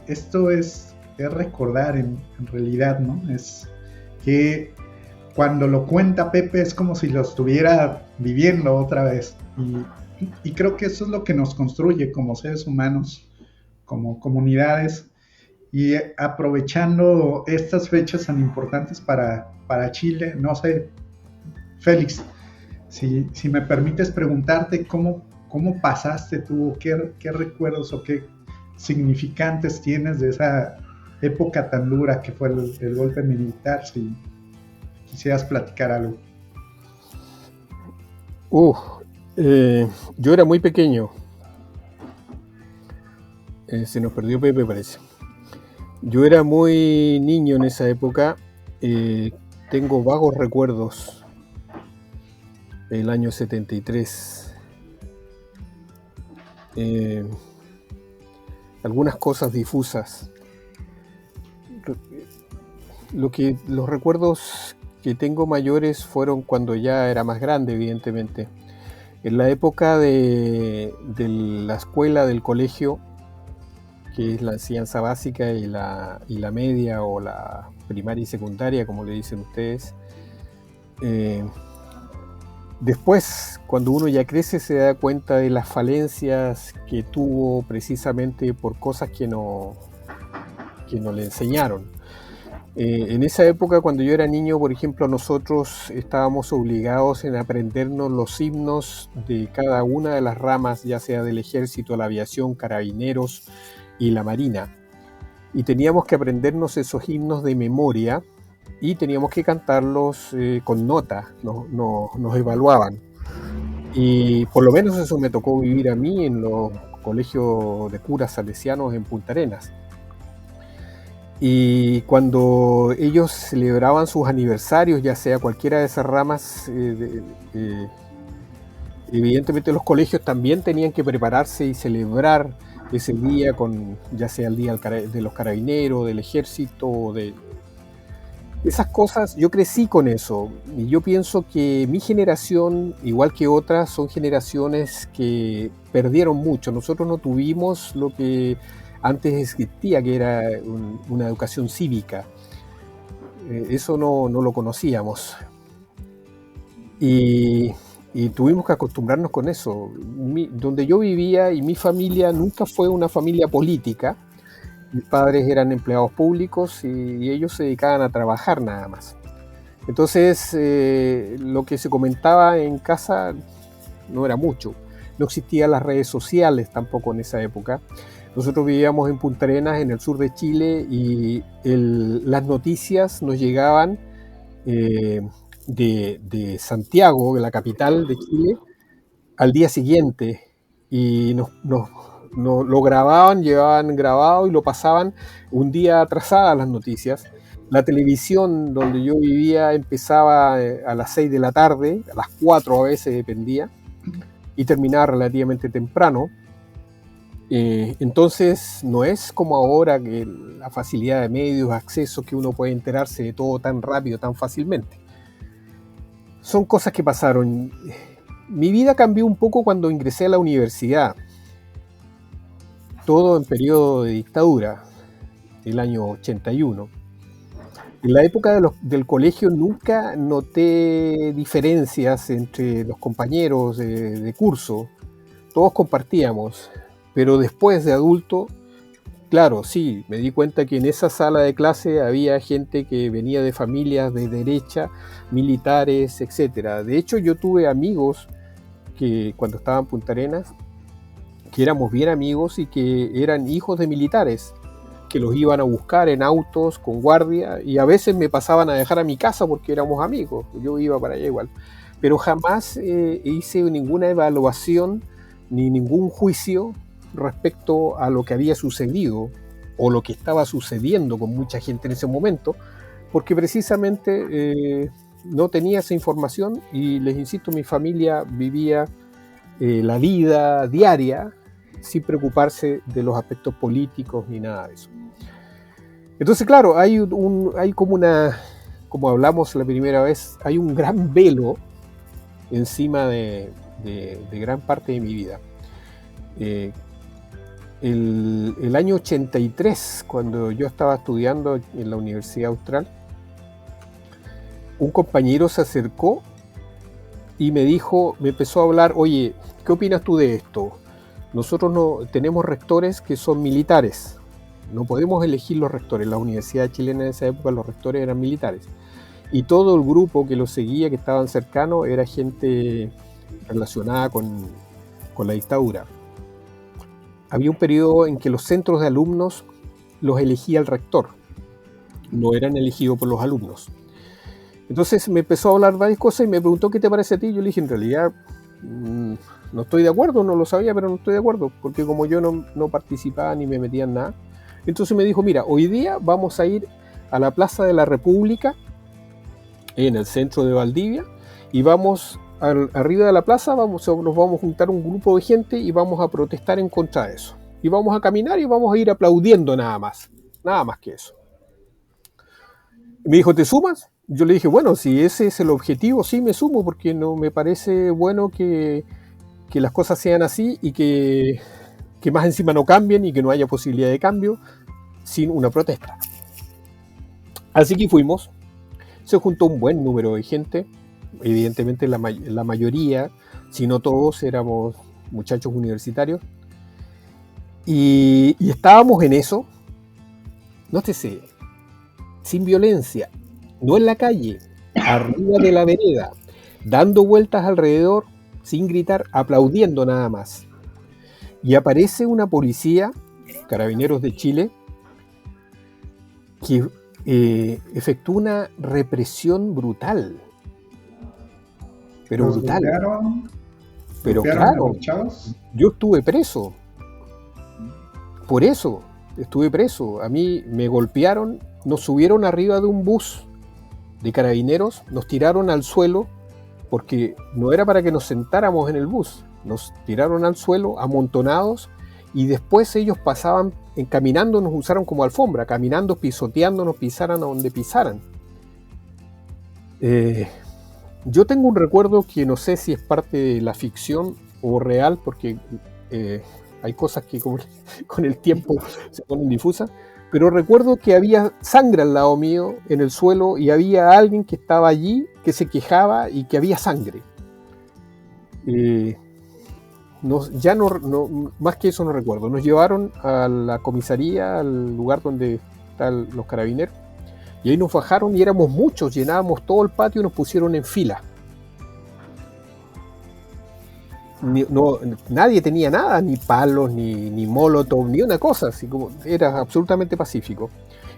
Esto es recordar en realidad, ¿no? Es que cuando lo cuenta Pepe es como si lo estuviera viviendo otra vez. Y creo que eso es lo que nos construye como seres humanos, como comunidades. Y aprovechando estas fechas tan importantes para Chile, no sé, Félix, si me permites preguntarte cómo pasaste tú, qué recuerdos o qué significantes tienes de esa época tan dura que fue el golpe militar, si quisieras platicar algo. Yo era muy pequeño. Se nos perdió Pepe, parece. Yo era muy niño en esa época. Tengo vagos recuerdos del año 73. Algunas cosas difusas. Los recuerdos que tengo mayores fueron cuando ya era más grande, evidentemente. En la época de la escuela, del colegio, que es la enseñanza básica y la media, o la primaria y secundaria, como le dicen ustedes. Después, cuando uno ya crece, se da cuenta de las falencias que tuvo precisamente por cosas que no le enseñaron. En esa época, cuando yo era niño, por ejemplo, nosotros estábamos obligados en aprendernos los himnos de cada una de las ramas, ya sea del ejército, la aviación, carabineros y la marina. Y teníamos que aprendernos esos himnos de memoria y teníamos que cantarlos con nota, nos evaluaban. Y por lo menos eso me tocó vivir a mí en los colegios de curas salesianos en Punta Arenas. Y cuando ellos celebraban sus aniversarios, ya sea cualquiera de esas ramas, evidentemente los colegios también tenían que prepararse y celebrar ese día con, ya sea el día de los carabineros, del ejército, de esas cosas. Yo crecí con eso y yo pienso que mi generación, igual que otras, son generaciones que perdieron mucho. Nosotros no tuvimos lo que antes existía, que era una educación cívica. Eso no lo conocíamos. Y tuvimos que acostumbrarnos con eso. Donde yo vivía y mi familia nunca fue una familia política. Mis padres eran empleados públicos y ellos se dedicaban a trabajar nada más. Entonces, lo que se comentaba en casa no era mucho. No existían las redes sociales tampoco en esa época. Nosotros vivíamos en Punta Arenas, en el sur de Chile, y las noticias nos llegaban de Santiago, de la capital de Chile, al día siguiente. Y lo grababan, llevaban grabado y lo pasaban un día atrasadas las noticias. La televisión donde yo vivía empezaba a las 6 de la tarde, a las 4 a veces dependía, y terminaba relativamente temprano. Entonces no es como ahora, que la facilidad de medios, acceso, que uno puede enterarse de todo tan rápido, tan fácilmente. Son cosas que pasaron. Mi vida cambió un poco cuando ingresé a la universidad, todo en periodo de dictadura, el año 81. En la época del colegio nunca noté diferencias entre los compañeros de curso, todos compartíamos. Pero después de adulto, claro, sí, me di cuenta que en esa sala de clase había gente que venía de familias de derecha, militares, etc. De hecho, yo tuve amigos que cuando estaba en Punta Arenas, que éramos bien amigos y que eran hijos de militares, que los iban a buscar en autos con guardia y a veces me pasaban a dejar a mi casa porque éramos amigos, yo iba para allá igual. Pero jamás hice ninguna evaluación ni ningún juicio respecto a lo que había sucedido o lo que estaba sucediendo con mucha gente en ese momento, porque precisamente no tenía esa información y les insisto, mi familia vivía la vida diaria sin preocuparse de los aspectos políticos ni nada de eso. Entonces, claro, hay como hablamos la primera vez, hay un gran velo encima de gran parte de mi vida. El año 83, cuando yo estaba estudiando en la Universidad Austral, un compañero se acercó y me empezó a hablar: oye, ¿qué opinas tú de esto? Nosotros tenemos rectores que son militares, no podemos elegir los rectores. La Universidad Chilena en esa época, los rectores eran militares. Y todo el grupo que los seguía, que estaban cercanos, era gente relacionada con la dictadura. Había un periodo en que los centros de alumnos los elegía el rector, no eran elegidos por los alumnos. Entonces me empezó a hablar varias cosas y me preguntó: ¿qué te parece a ti? Yo le dije: en realidad no estoy de acuerdo, no lo sabía, pero no estoy de acuerdo, porque como yo no participaba ni me metía en nada. Entonces me dijo: mira, hoy día vamos a ir a la Plaza de la República, en el centro de Valdivia, y vamos arriba de la plaza, nos vamos a juntar un grupo de gente y vamos a protestar en contra de eso. Y vamos a caminar y vamos a ir aplaudiendo nada más que eso. Y me dijo: ¿te sumas? Yo le dije: bueno, si ese es el objetivo, sí me sumo, porque no me parece bueno que las cosas sean así y que más encima no cambien y que no haya posibilidad de cambio sin una protesta. Así que fuimos. Se juntó un buen número de gente. Evidentemente la mayoría, si no todos, éramos muchachos universitarios. Y estábamos en eso. Nótese, sin violencia, no en la calle, arriba de la vereda, dando vueltas alrededor, sin gritar, aplaudiendo nada más. Y aparece una policía, Carabineros de Chile, que efectúa una represión brutal. Pero ¿Los brutal. Pero golpearon a claro, los chavos? yo estuve preso. Por eso estuve preso. A mí me golpearon, nos subieron arriba de un bus de carabineros, nos tiraron al suelo, porque no era para que nos sentáramos en el bus, nos tiraron al suelo amontonados y después ellos pasaban caminando, nos usaron como alfombra, caminando, pisoteándonos, pisaran a donde pisaran. Yo tengo un recuerdo que no sé si es parte de la ficción o real, porque hay cosas que con el tiempo se ponen difusas, pero recuerdo que había sangre al lado mío en el suelo y había alguien que estaba allí, que se quejaba y que había sangre. Más que eso no recuerdo. Nos llevaron a la comisaría, al lugar donde están los carabineros, y ahí nos bajaron y éramos muchos, llenábamos todo el patio y nos pusieron en fila. Nadie tenía nada, ni palos, ni molotov, ni una cosa, así como era absolutamente pacífico.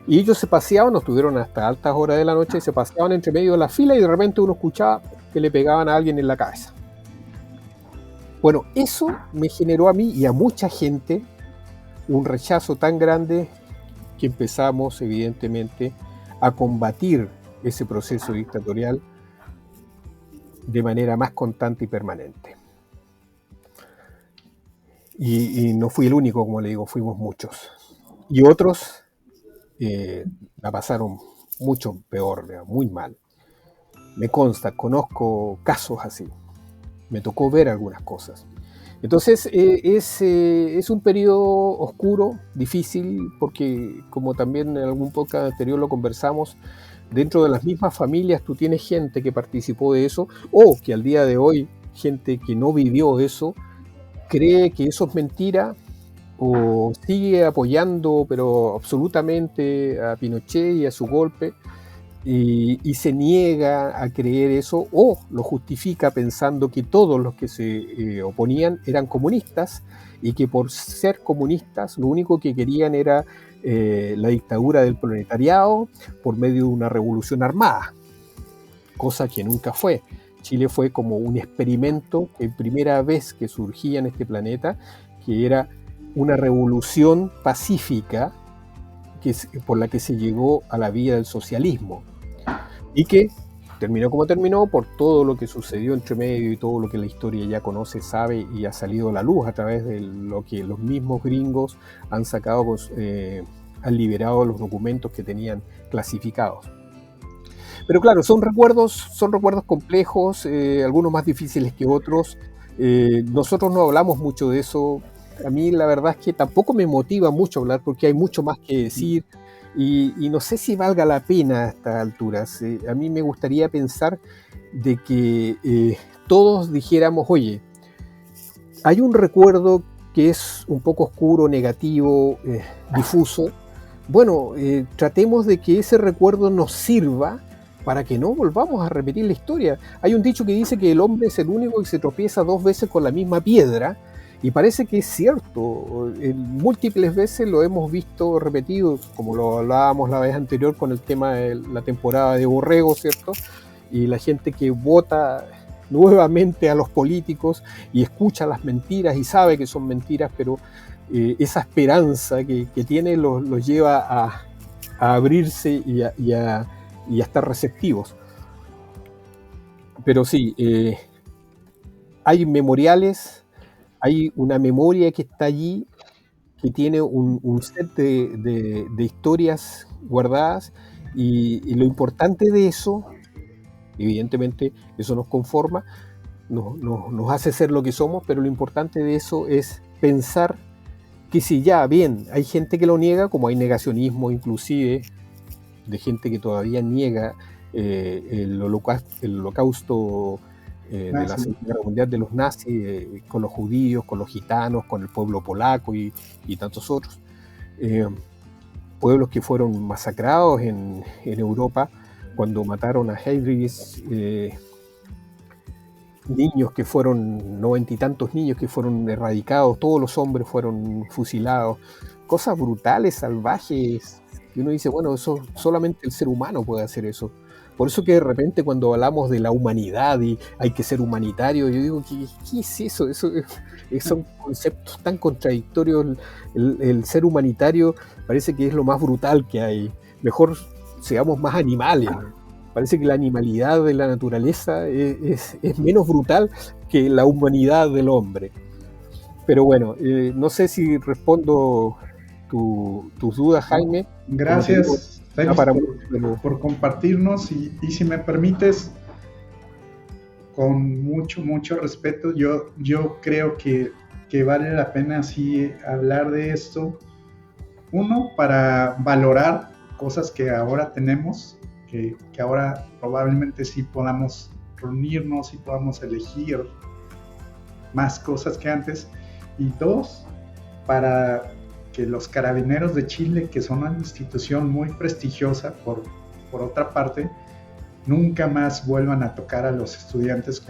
Y ellos se paseaban, nos tuvieron hasta altas horas de la noche, se paseaban entre medio de la fila y de repente uno escuchaba que le pegaban a alguien en la cabeza. Bueno, eso me generó a mí y a mucha gente un rechazo tan grande que empezamos evidentemente a combatir ese proceso dictatorial de manera más constante y permanente. Y no fui el único, como le digo, fuimos muchos. Y otros la pasaron mucho peor, muy mal. Me consta, conozco casos así. Me tocó ver algunas cosas. Entonces es un periodo oscuro, difícil, porque como también en algún podcast anterior lo conversamos, dentro de las mismas familias tú tienes gente que participó de eso, o que al día de hoy, gente que no vivió eso, cree que eso es mentira, o sigue apoyando, pero absolutamente a Pinochet y a su golpe, y se niega a creer eso, o lo justifica pensando que todos los que se oponían eran comunistas, y que por ser comunistas lo único que querían era la dictadura del proletariado por medio de una revolución armada, cosa que nunca fue. Chile fue como un experimento, primera vez que surgía en este planeta, que era una revolución pacífica por la que se llegó a la vía del socialismo, y que terminó como terminó por todo lo que sucedió entre medio y todo lo que la historia ya conoce, sabe y ha salido a la luz a través de lo que los mismos gringos han sacado, han liberado los documentos que tenían clasificados. Pero claro, son recuerdos complejos, algunos más difíciles que otros. Nosotros no hablamos mucho de eso. A mí la verdad es que tampoco me motiva mucho hablar porque hay mucho más que decir y no sé si valga la pena a estas alturas. A mí me gustaría pensar de que todos dijéramos, oye, hay un recuerdo que es un poco oscuro, negativo, difuso. Bueno, tratemos de que ese recuerdo nos sirva para que no volvamos a repetir la historia. Hay un dicho que dice que el hombre es el único que se tropieza 2 veces con la misma piedra, y parece que es cierto. Múltiples veces lo hemos visto repetido, como lo hablábamos la vez anterior con el tema de la temporada de Borrego, ¿cierto? Y la gente que vota nuevamente a los políticos y escucha las mentiras y sabe que son mentiras, pero esa esperanza que tiene los lleva a abrirse y a estar receptivos. Pero sí, hay memoriales, hay una memoria que está allí, que tiene un set de historias guardadas, y lo importante de eso, evidentemente eso nos conforma, nos hace ser lo que somos, pero lo importante de eso es pensar que si ya, bien, hay gente que lo niega, como hay negacionismo inclusive, de gente que todavía niega el holocausto de la Segunda Guerra Mundial de los nazis, con los judíos, con los gitanos, con el pueblo polaco y tantos otros. pueblos que fueron masacrados en Europa cuando mataron a Heydrich, niños que fueron, 90 y tantos niños que fueron erradicados, todos los hombres fueron fusilados, cosas brutales, salvajes, y uno dice, bueno, eso solamente el ser humano puede hacer eso. Por eso que de repente cuando hablamos de la humanidad y hay que ser humanitario, yo digo, ¿qué es eso? Son conceptos tan contradictorios. El ser humanitario parece que es lo más brutal que hay. Mejor seamos más animales. Parece que la animalidad de la naturaleza es menos brutal que la humanidad del hombre. Pero bueno, no sé si respondo tus dudas, Jaime. Gracias, Félix, por compartirnos y si me permites, con mucho respeto, yo creo que vale la pena sí hablar de esto. Uno, para valorar cosas que ahora tenemos, que ahora probablemente sí podamos reunirnos y podamos elegir más cosas que antes. Y dos, para que los Carabineros de Chile, que son una institución muy prestigiosa por otra parte, nunca más vuelvan a tocar a los estudiantes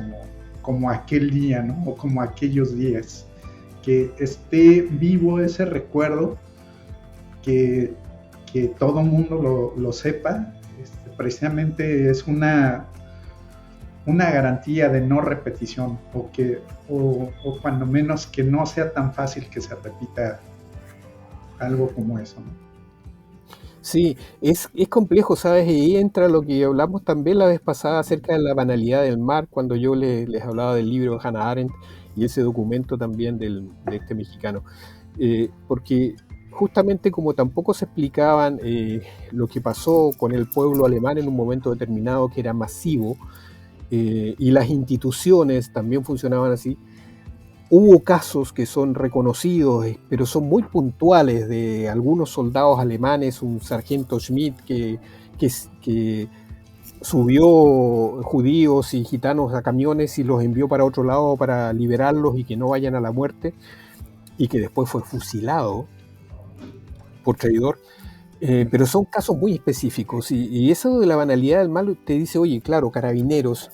como aquel día, ¿no? O como aquellos días. Que esté vivo ese recuerdo, que todo mundo lo sepa. Precisamente es una garantía de no repetición, o cuando menos que no sea tan fácil que se repita algo como eso, ¿no? Sí, es complejo, ¿sabes? Y ahí entra lo que hablamos también la vez pasada acerca de la banalidad del mar, cuando yo les hablaba del libro de Hannah Arendt y ese documento también de este mexicano. Porque justamente como tampoco se explicaban lo que pasó con el pueblo alemán en un momento determinado que era masivo, y las instituciones también funcionaban así. Hubo casos que son reconocidos, pero son muy puntuales, de algunos soldados alemanes, un sargento Schmidt que subió judíos y gitanos a camiones y los envió para otro lado para liberarlos y que no vayan a la muerte, y que después fue fusilado por traidor. Pero son casos muy específicos, y eso de la banalidad del mal te dice, oye, claro, Carabineros,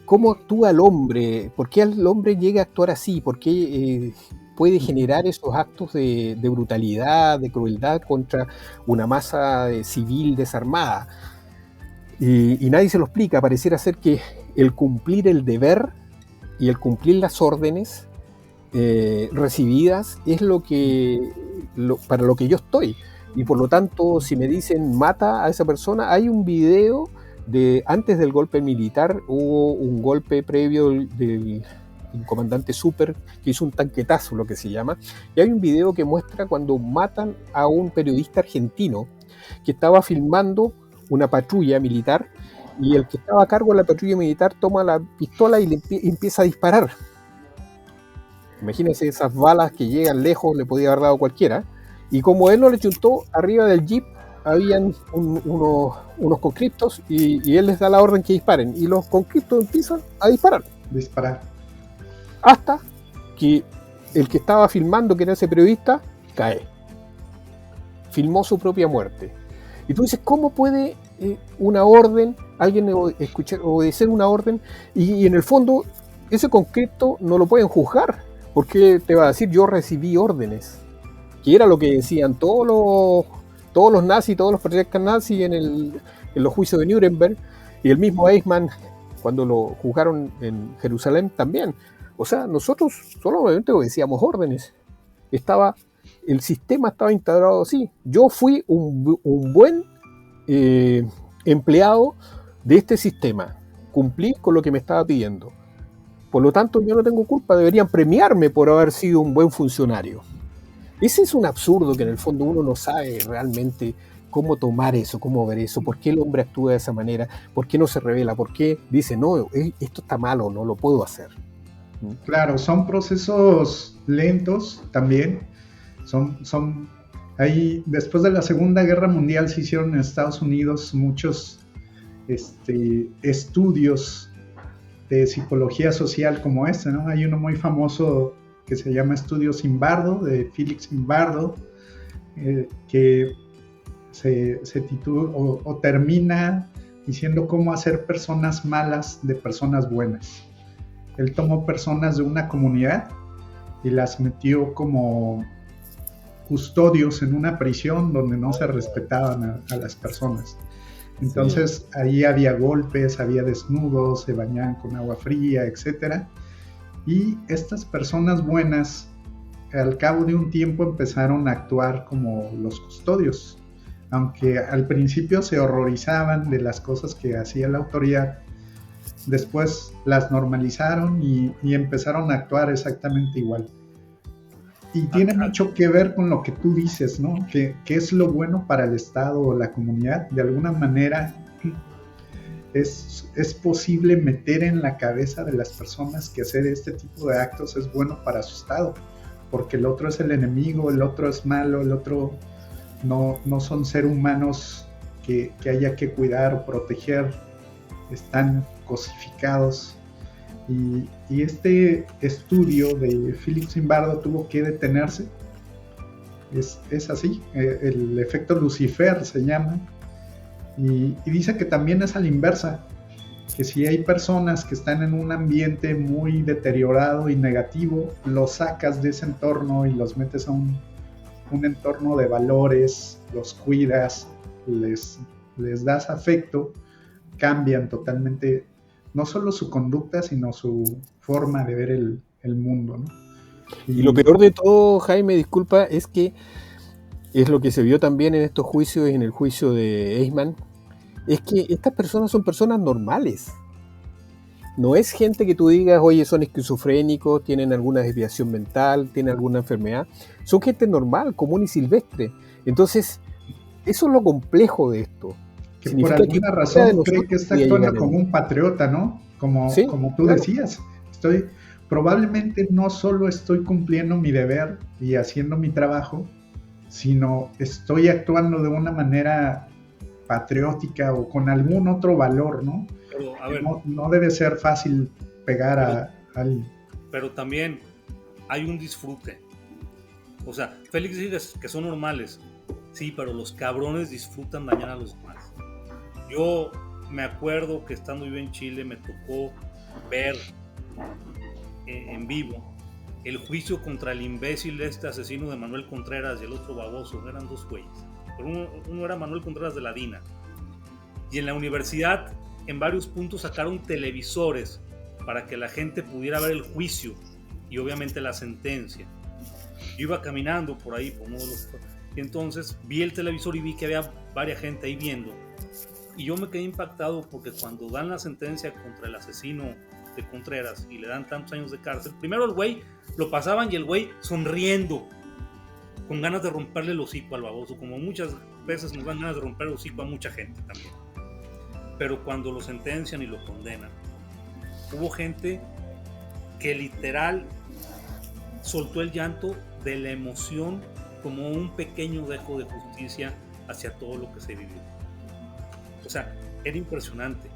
¿cómo actúa el hombre? ¿Por qué el hombre llega a actuar así? ¿Por qué puede generar esos actos de brutalidad, de crueldad contra una masa civil desarmada? Y nadie se lo explica. Pareciera ser que el cumplir el deber y el cumplir las órdenes recibidas es para lo que yo estoy. Y por lo tanto, si me dicen mata a esa persona, hay un video antes del golpe militar, hubo un golpe previo del comandante Super que hizo un tanquetazo, lo que se llama, y hay un video que muestra cuando matan a un periodista argentino que estaba filmando una patrulla militar, y el que estaba a cargo de la patrulla militar toma la pistola y empieza a disparar. Imagínense esas balas que llegan lejos, le podía haber dado cualquiera, y como él no le chuntó, arriba del jeep habían unos conscriptos y él les da la orden que disparen, y los conscriptos empiezan a disparar hasta que el que estaba filmando, que era ese periodista, cae, filmó su propia muerte. Y tú dices, ¿cómo puede una orden, alguien obedecer una orden y en el fondo ese conscripto no lo pueden juzgar? Porque te va a decir, yo recibí órdenes, que era lo que decían todos los nazis, todos los patriarcas nazis en los juicios de Nuremberg, y el mismo Eichmann cuando lo juzgaron en Jerusalén también. O sea, nosotros solamente obedecíamos órdenes. El sistema estaba integrado así. Yo fui un buen empleado de este sistema. Cumplí con lo que me estaba pidiendo. Por lo tanto, yo no tengo culpa. Deberían premiarme por haber sido un buen funcionario. Ese es un absurdo que en el fondo uno no sabe realmente cómo tomar eso, cómo ver eso, por qué el hombre actúa de esa manera, por qué no se revela, por qué dice, no, esto está malo, no lo puedo hacer. Claro, son procesos lentos también. Ahí, después de la Segunda Guerra Mundial se hicieron en Estados Unidos muchos estudios de psicología social como este, ¿no? Hay uno muy famoso que se llama Estudio Zimbardo, de Felix Zimbardo, que se titula o termina diciendo cómo hacer personas malas de personas buenas. Él tomó personas de una comunidad y las metió como custodios en una prisión donde no se respetaban a las personas. Entonces ahí había golpes, había desnudos, se bañaban con agua fría, etc. Y estas personas buenas, al cabo de un tiempo, empezaron a actuar como los custodios. Aunque al principio se horrorizaban de las cosas que hacía la autoridad, después las normalizaron y empezaron a actuar exactamente igual. Y tiene mucho que ver con lo que tú dices, ¿no? ¿Qué es lo bueno para el Estado o la comunidad? De alguna manera es posible meter en la cabeza de las personas que hacer este tipo de actos es bueno para su Estado, porque el otro es el enemigo, el otro es malo, el otro no son seres humanos que haya que cuidar o proteger, están cosificados. Y este estudio de Philip Zimbardo tuvo que detenerse. Es así, el efecto Lucifer se llama, y dice que también es a la inversa, que si hay personas que están en un ambiente muy deteriorado y negativo, los sacas de ese entorno y los metes a un entorno de valores, los cuidas, les das afecto, cambian totalmente no solo su conducta, sino su forma de ver el mundo, ¿no? Y lo peor de todo, Jaime, disculpa, es que es lo que se vio también en estos juicios, en el juicio de Eichmann, es que estas personas son personas normales. No es gente que tú digas, oye, son esquizofrénicos, tienen alguna desviación mental, tienen alguna enfermedad. Son gente normal, común y silvestre. Entonces, eso es lo complejo de esto. Que por alguna razón cree que está actuando como un patriota, ¿no? Como tú decías. Probablemente no solo estoy cumpliendo mi deber y haciendo mi trabajo, sino estoy actuando de una manera patriótica o con algún otro valor, ¿no? Pero, a ver, no debe ser fácil pegar a alguien. Pero también hay un disfrute. O sea, Félix dice que son normales. Sí, pero los cabrones disfrutan dañar a los demás. Yo me acuerdo que estando yo en Chile me tocó ver en vivo el juicio contra el imbécil asesino de Manuel Contreras y el otro baboso. Eran dos güeyes. Pero uno era Manuel Contreras de la DINA. Y en la universidad, en varios puntos sacaron televisores para que la gente pudiera ver el juicio y obviamente la sentencia. Yo iba caminando por ahí, por uno de los... Y entonces vi el televisor y vi que había varias gente ahí viendo. Y yo me quedé impactado porque cuando dan la sentencia contra el asesino de Contreras y le dan tantos años de cárcel, primero el güey lo pasaban y el güey sonriendo, con ganas de romperle el hocico al baboso, como muchas veces nos dan ganas de romper el hocico a mucha gente también. Pero cuando lo sentencian y lo condenan, hubo gente que literal soltó el llanto de la emoción como un pequeño dejo de justicia hacia todo lo que se vivió. O sea, era impresionante.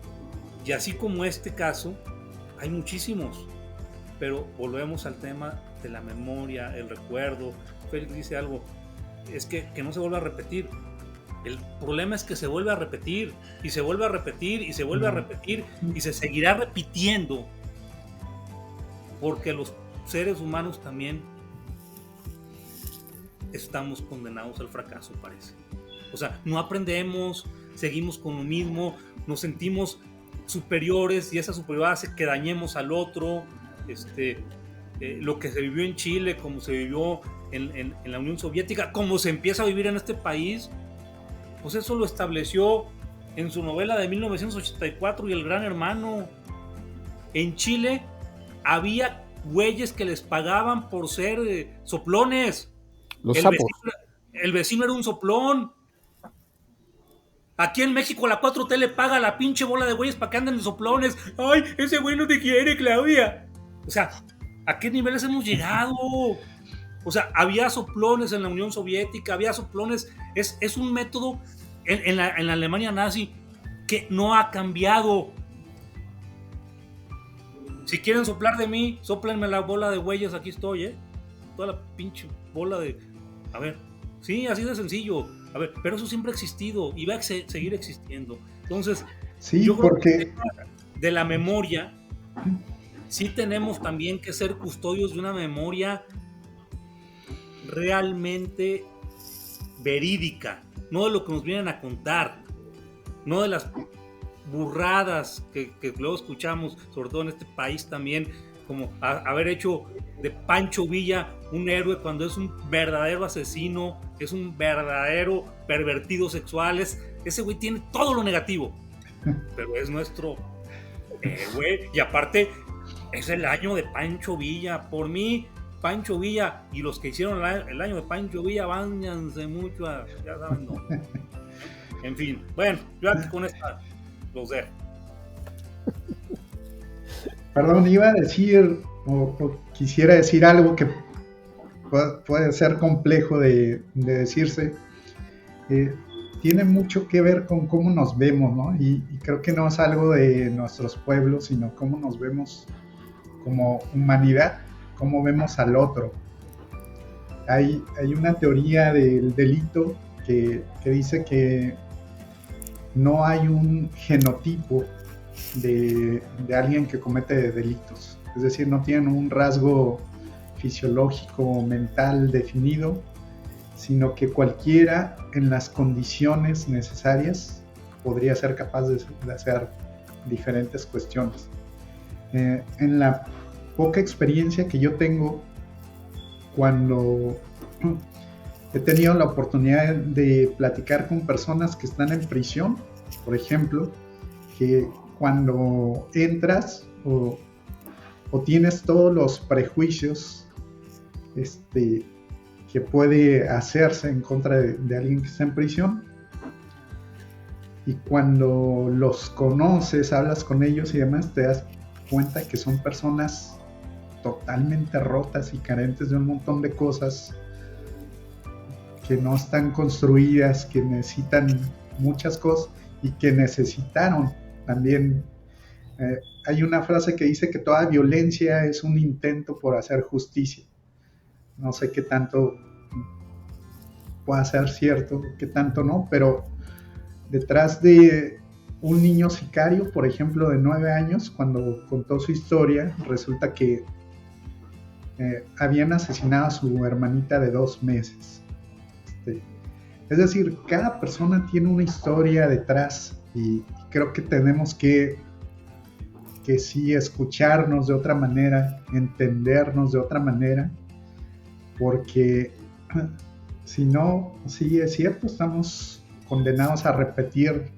Y así como este caso, hay muchísimos. Pero volvemos al tema de la memoria, el recuerdo. Félix dice algo, es que no se vuelva a repetir. El problema es que se vuelve a repetir, y se vuelve a repetir, y se vuelve a repetir, y se seguirá repitiendo. Porque los seres humanos también estamos condenados al fracaso, parece. O sea, no aprendemos, seguimos con lo mismo, nos sentimos superiores y esa superioridad hace que dañemos al otro. Lo que se vivió en Chile, como se vivió en la Unión Soviética, como se empieza a vivir en este país, pues eso lo estableció en su novela de 1984 y El Gran Hermano. En Chile había güeyes que les pagaban por ser soplones. Los sapos. El vecino era un soplón. Aquí en México la 4T le paga a la pinche bola de güeyes para que anden de soplones. ¡Ay, ese güey no te quiere, Claudia! O sea, ¿a qué niveles hemos llegado? O sea, había soplones en la Unión Soviética, había soplones. Es un método en la Alemania nazi que no ha cambiado. Si quieren soplar de mí, sóplenme la bola de güeyes, aquí estoy, Toda la pinche bola de... A ver, sí, así de sencillo. A ver, pero eso siempre ha existido y va a seguir existiendo. Entonces, Sí, yo creo porque que de la memoria, sí tenemos también que ser custodios de una memoria realmente verídica, no de lo que nos vienen a contar, no de las burradas que luego escuchamos, sobre todo en este país también, como haber hecho de Pancho Villa un héroe cuando es un verdadero asesino, es un verdadero pervertido sexual. Ese güey tiene todo lo negativo, pero es nuestro héroe. Y aparte, es el año de Pancho Villa. Por mí, Pancho Villa y los que hicieron el año de Pancho Villa, váyanse mucho a, ya saben, no. En fin, bueno, yo aquí con esta los dejo. Perdón, iba a decir, o quisiera decir algo que puede ser complejo de decirse. Tiene mucho que ver con cómo nos vemos, ¿no? Y creo que no es algo de nuestros pueblos, sino cómo nos vemos como humanidad, cómo vemos al otro. Hay una teoría del delito que dice que no hay un genotipo de alguien que comete delitos. Es decir, no tienen un rasgo fisiológico o mental definido, sino que cualquiera en las condiciones necesarias podría ser capaz de hacer diferentes cuestiones. En la poca experiencia que yo tengo, cuando he tenido la oportunidad de platicar con personas que están en prisión, por ejemplo, que cuando entras o tienes todos los prejuicios que puede hacerse en contra de alguien que está en prisión, y cuando los conoces, hablas con ellos y demás, te das cuenta que son personas totalmente rotas y carentes de un montón de cosas, que no están construidas, que necesitan muchas cosas y que necesitaron también. Hay una frase que dice que toda violencia es un intento por hacer justicia. No sé qué tanto pueda ser cierto, qué tanto no, pero detrás de un niño sicario, por ejemplo, de 9 años, cuando contó su historia, resulta que habían asesinado a su hermanita de 2 meses. Es decir, cada persona tiene una historia detrás, y creo que tenemos que sí escucharnos de otra manera, entendernos de otra manera, porque si no, sí es cierto, estamos condenados a repetir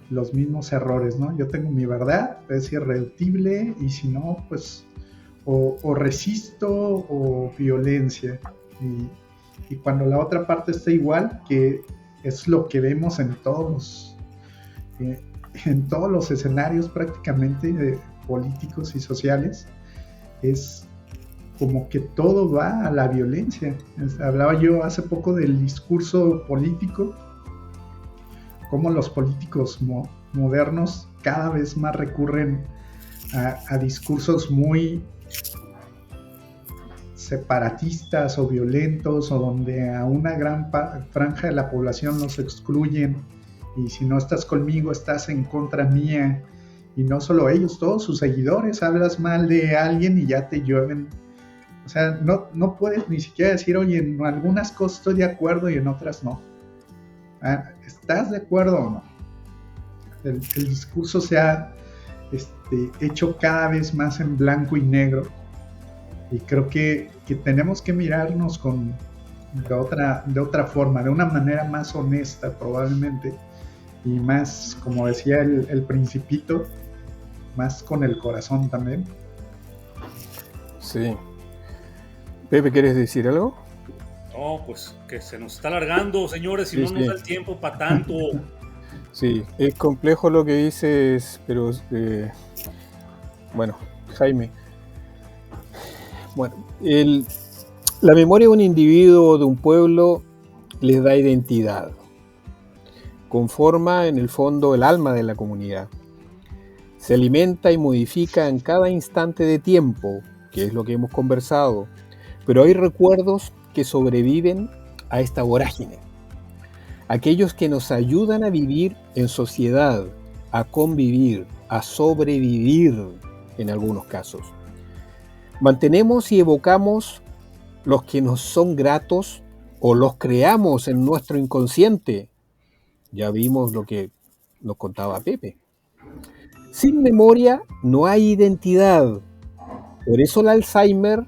los mismos errores, ¿no? Yo tengo mi verdad, es irreductible, y si no, pues o resisto o violencia. Y cuando la otra parte está igual, que es lo que vemos en todos los escenarios prácticamente políticos y sociales, es como que todo va a la violencia. Hablaba yo hace poco del discurso político, cómo los políticos modernos cada vez más recurren a discursos muy separatistas o violentos, o donde a una gran franja de la población los excluyen, y si no estás conmigo estás en contra mía. Y no solo ellos, todos sus seguidores, hablas mal de alguien y ya te llueven. O sea, no puedes ni siquiera decir, oye, en algunas cosas estoy de acuerdo y en otras no. ¿Estás de acuerdo o no? El discurso se ha hecho cada vez más en blanco y negro, y creo que tenemos que mirarnos de otra forma, de una manera más honesta probablemente, y más, como decía el Principito, más con el corazón también. Sí. Pepe, ¿quieres decir algo? No, pues que se nos está alargando, señores, y no nos da el tiempo para tanto. Sí, es complejo lo que dices, pero bueno, Jaime. Bueno, la memoria de un individuo, de un pueblo, les da identidad. Conforma en el fondo el alma de la comunidad. Se alimenta y modifica en cada instante de tiempo, que es lo que hemos conversado. Pero hay recuerdos que sobreviven a esta vorágine. aquellos que nos ayudan a vivir en sociedad, a convivir, a sobrevivir en algunos casos. Mantenemos y evocamos los que nos son gratos o los creamos en nuestro inconsciente. Ya vimos lo que nos contaba Pepe. Sin memoria no hay identidad. Por eso el Alzheimer,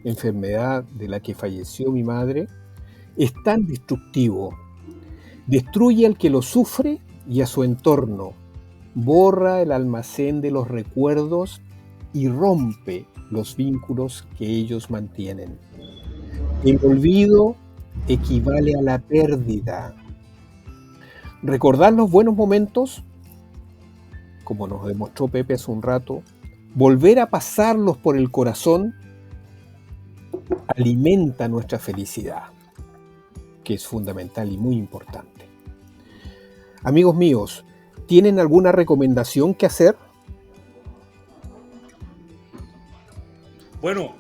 enfermedad de la que falleció mi madre, es tan destructivo. Destruye al que lo sufre y a su entorno. Borra el almacén de los recuerdos y rompe los vínculos que ellos mantienen. El olvido equivale a la pérdida. Recordar los buenos momentos, como nos demostró Pepe hace un rato, volver a pasarlos por el corazón, alimenta nuestra felicidad, que es fundamental y muy importante. Amigos míos, ¿tienen alguna recomendación que hacer? Bueno,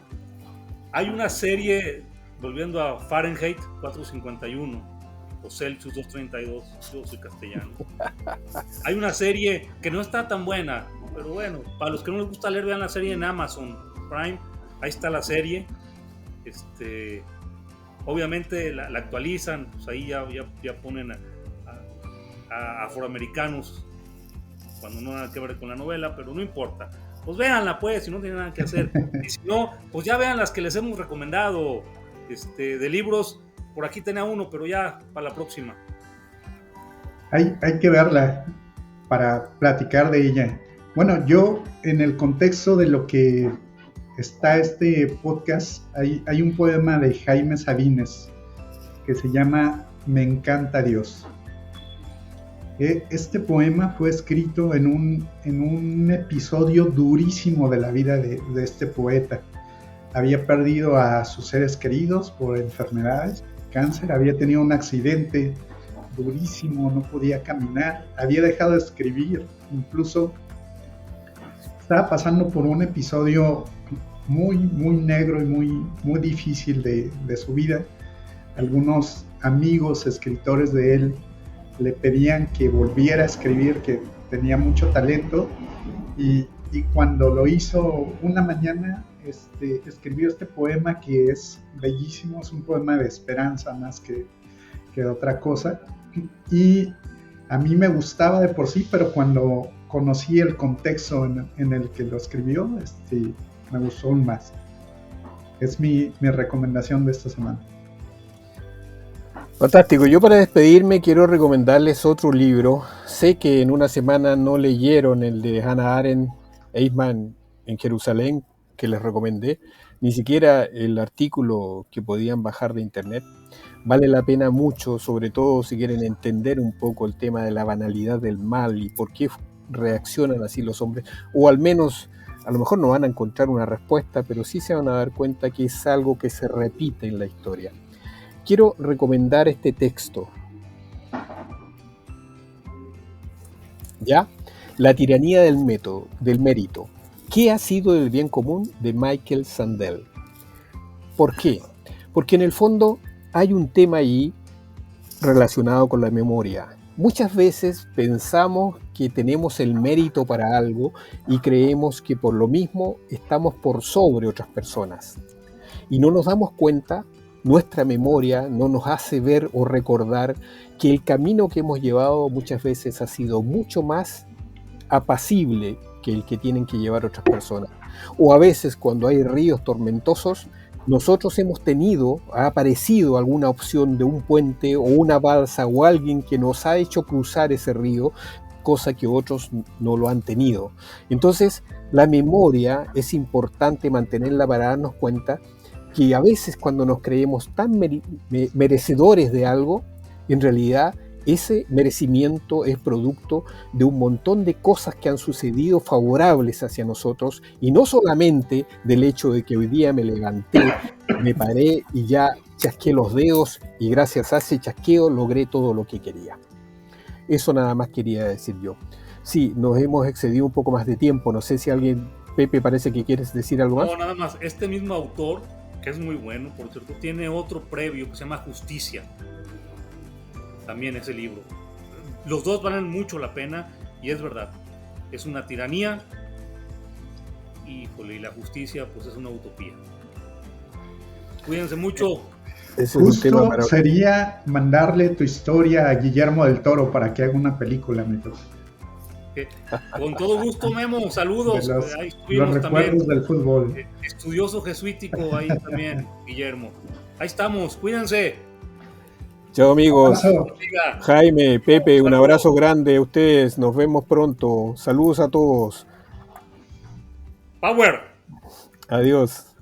hay una serie, volviendo a Fahrenheit 451 o Celsius 232, yo soy castellano. Hay una serie que no está tan buena, pero bueno, para los que no les gusta leer, vean la serie en Amazon Prime, ahí está la serie. Obviamente la actualizan, pues ahí ya ponen a afroamericanos cuando no nada que ver con la novela, pero no importa. Pues véanla pues, si no tienen nada que hacer. Y si no, pues ya vean las que les hemos recomendado de libros. Por aquí tenía uno, pero ya para la próxima. Hay que verla para platicar de ella. Bueno, yo en el contexto de lo que está este podcast, hay un poema de Jaime Sabines que se llama Me encanta Dios. Este poema fue escrito en un episodio durísimo de la vida de este poeta. Había perdido a sus seres queridos por enfermedades, cáncer, había tenido un accidente durísimo, no podía caminar, había dejado de escribir, incluso estaba pasando por un episodio muy, muy negro y muy difícil de su vida. Algunos amigos escritores de él le pedían que volviera a escribir, que tenía mucho talento, y cuando lo hizo una mañana, escribió este poema que es bellísimo, es un poema de esperanza más que de otra cosa, y a mí me gustaba de por sí, pero cuando conocí el contexto en el que lo escribió, me gustó aún más. Es mi recomendación de esta semana. Fantástico. Yo para despedirme quiero recomendarles otro libro. Sé que en una semana no leyeron el de Hannah Arendt, Eichmann en Jerusalén, que les recomendé, ni siquiera el artículo que podían bajar de internet. Vale la pena mucho, sobre todo si quieren entender un poco el tema de la banalidad del mal y por qué reaccionan así los hombres, o al menos, a lo mejor no van a encontrar una respuesta, pero sí se van a dar cuenta que es algo que se repite en la historia. Quiero recomendar este texto. ¿Ya? La tiranía del mérito. ¿Qué ha sido del bien común? De Michael Sandel. ¿Por qué? Porque en el fondo hay un tema ahí relacionado con la memoria. Muchas veces pensamos que tenemos el mérito para algo y creemos que por lo mismo estamos por sobre otras personas. Y no nos damos cuenta, nuestra memoria no nos hace ver o recordar que el camino que hemos llevado muchas veces ha sido mucho más apacible que el que tienen que llevar otras personas. O a veces cuando hay ríos tormentosos, nosotros ha aparecido alguna opción de un puente o una balsa o alguien que nos ha hecho cruzar ese río, cosa que otros no lo han tenido. Entonces, la memoria es importante mantenerla para darnos cuenta que a veces cuando nos creemos tan merecedores de algo, en realidad ese merecimiento es producto de un montón de cosas que han sucedido favorables hacia nosotros, y no solamente del hecho de que hoy día me levanté, me paré y ya chasqué los dedos y gracias a ese chasqueo logré todo lo que quería. Eso nada más quería decir yo. Sí, nos hemos excedido un poco más de tiempo, no sé si alguien, Pepe, parece que quieres decir algo más. No, nada más, este mismo autor, que es muy bueno, por cierto, tiene otro previo que se llama Justicia. también ese libro. Los dos valen mucho la pena y es verdad, es una tiranía y la justicia pues es una utopía. Cuídense mucho. Ese es un tema Justo para... sería mandarle tu historia a Guillermo del Toro para que haga una película, amigos. Con todo gusto, Memo, saludos. De Ahí los estuvimos también. recuerdos del fútbol. Estudioso jesuítico ahí también, Guillermo. Ahí estamos, cuídense. Chao amigos. Abrazo. Jaime, Pepe, un Saludos. abrazo grande a ustedes. Nos vemos pronto. Saludos a todos. Power. Adiós.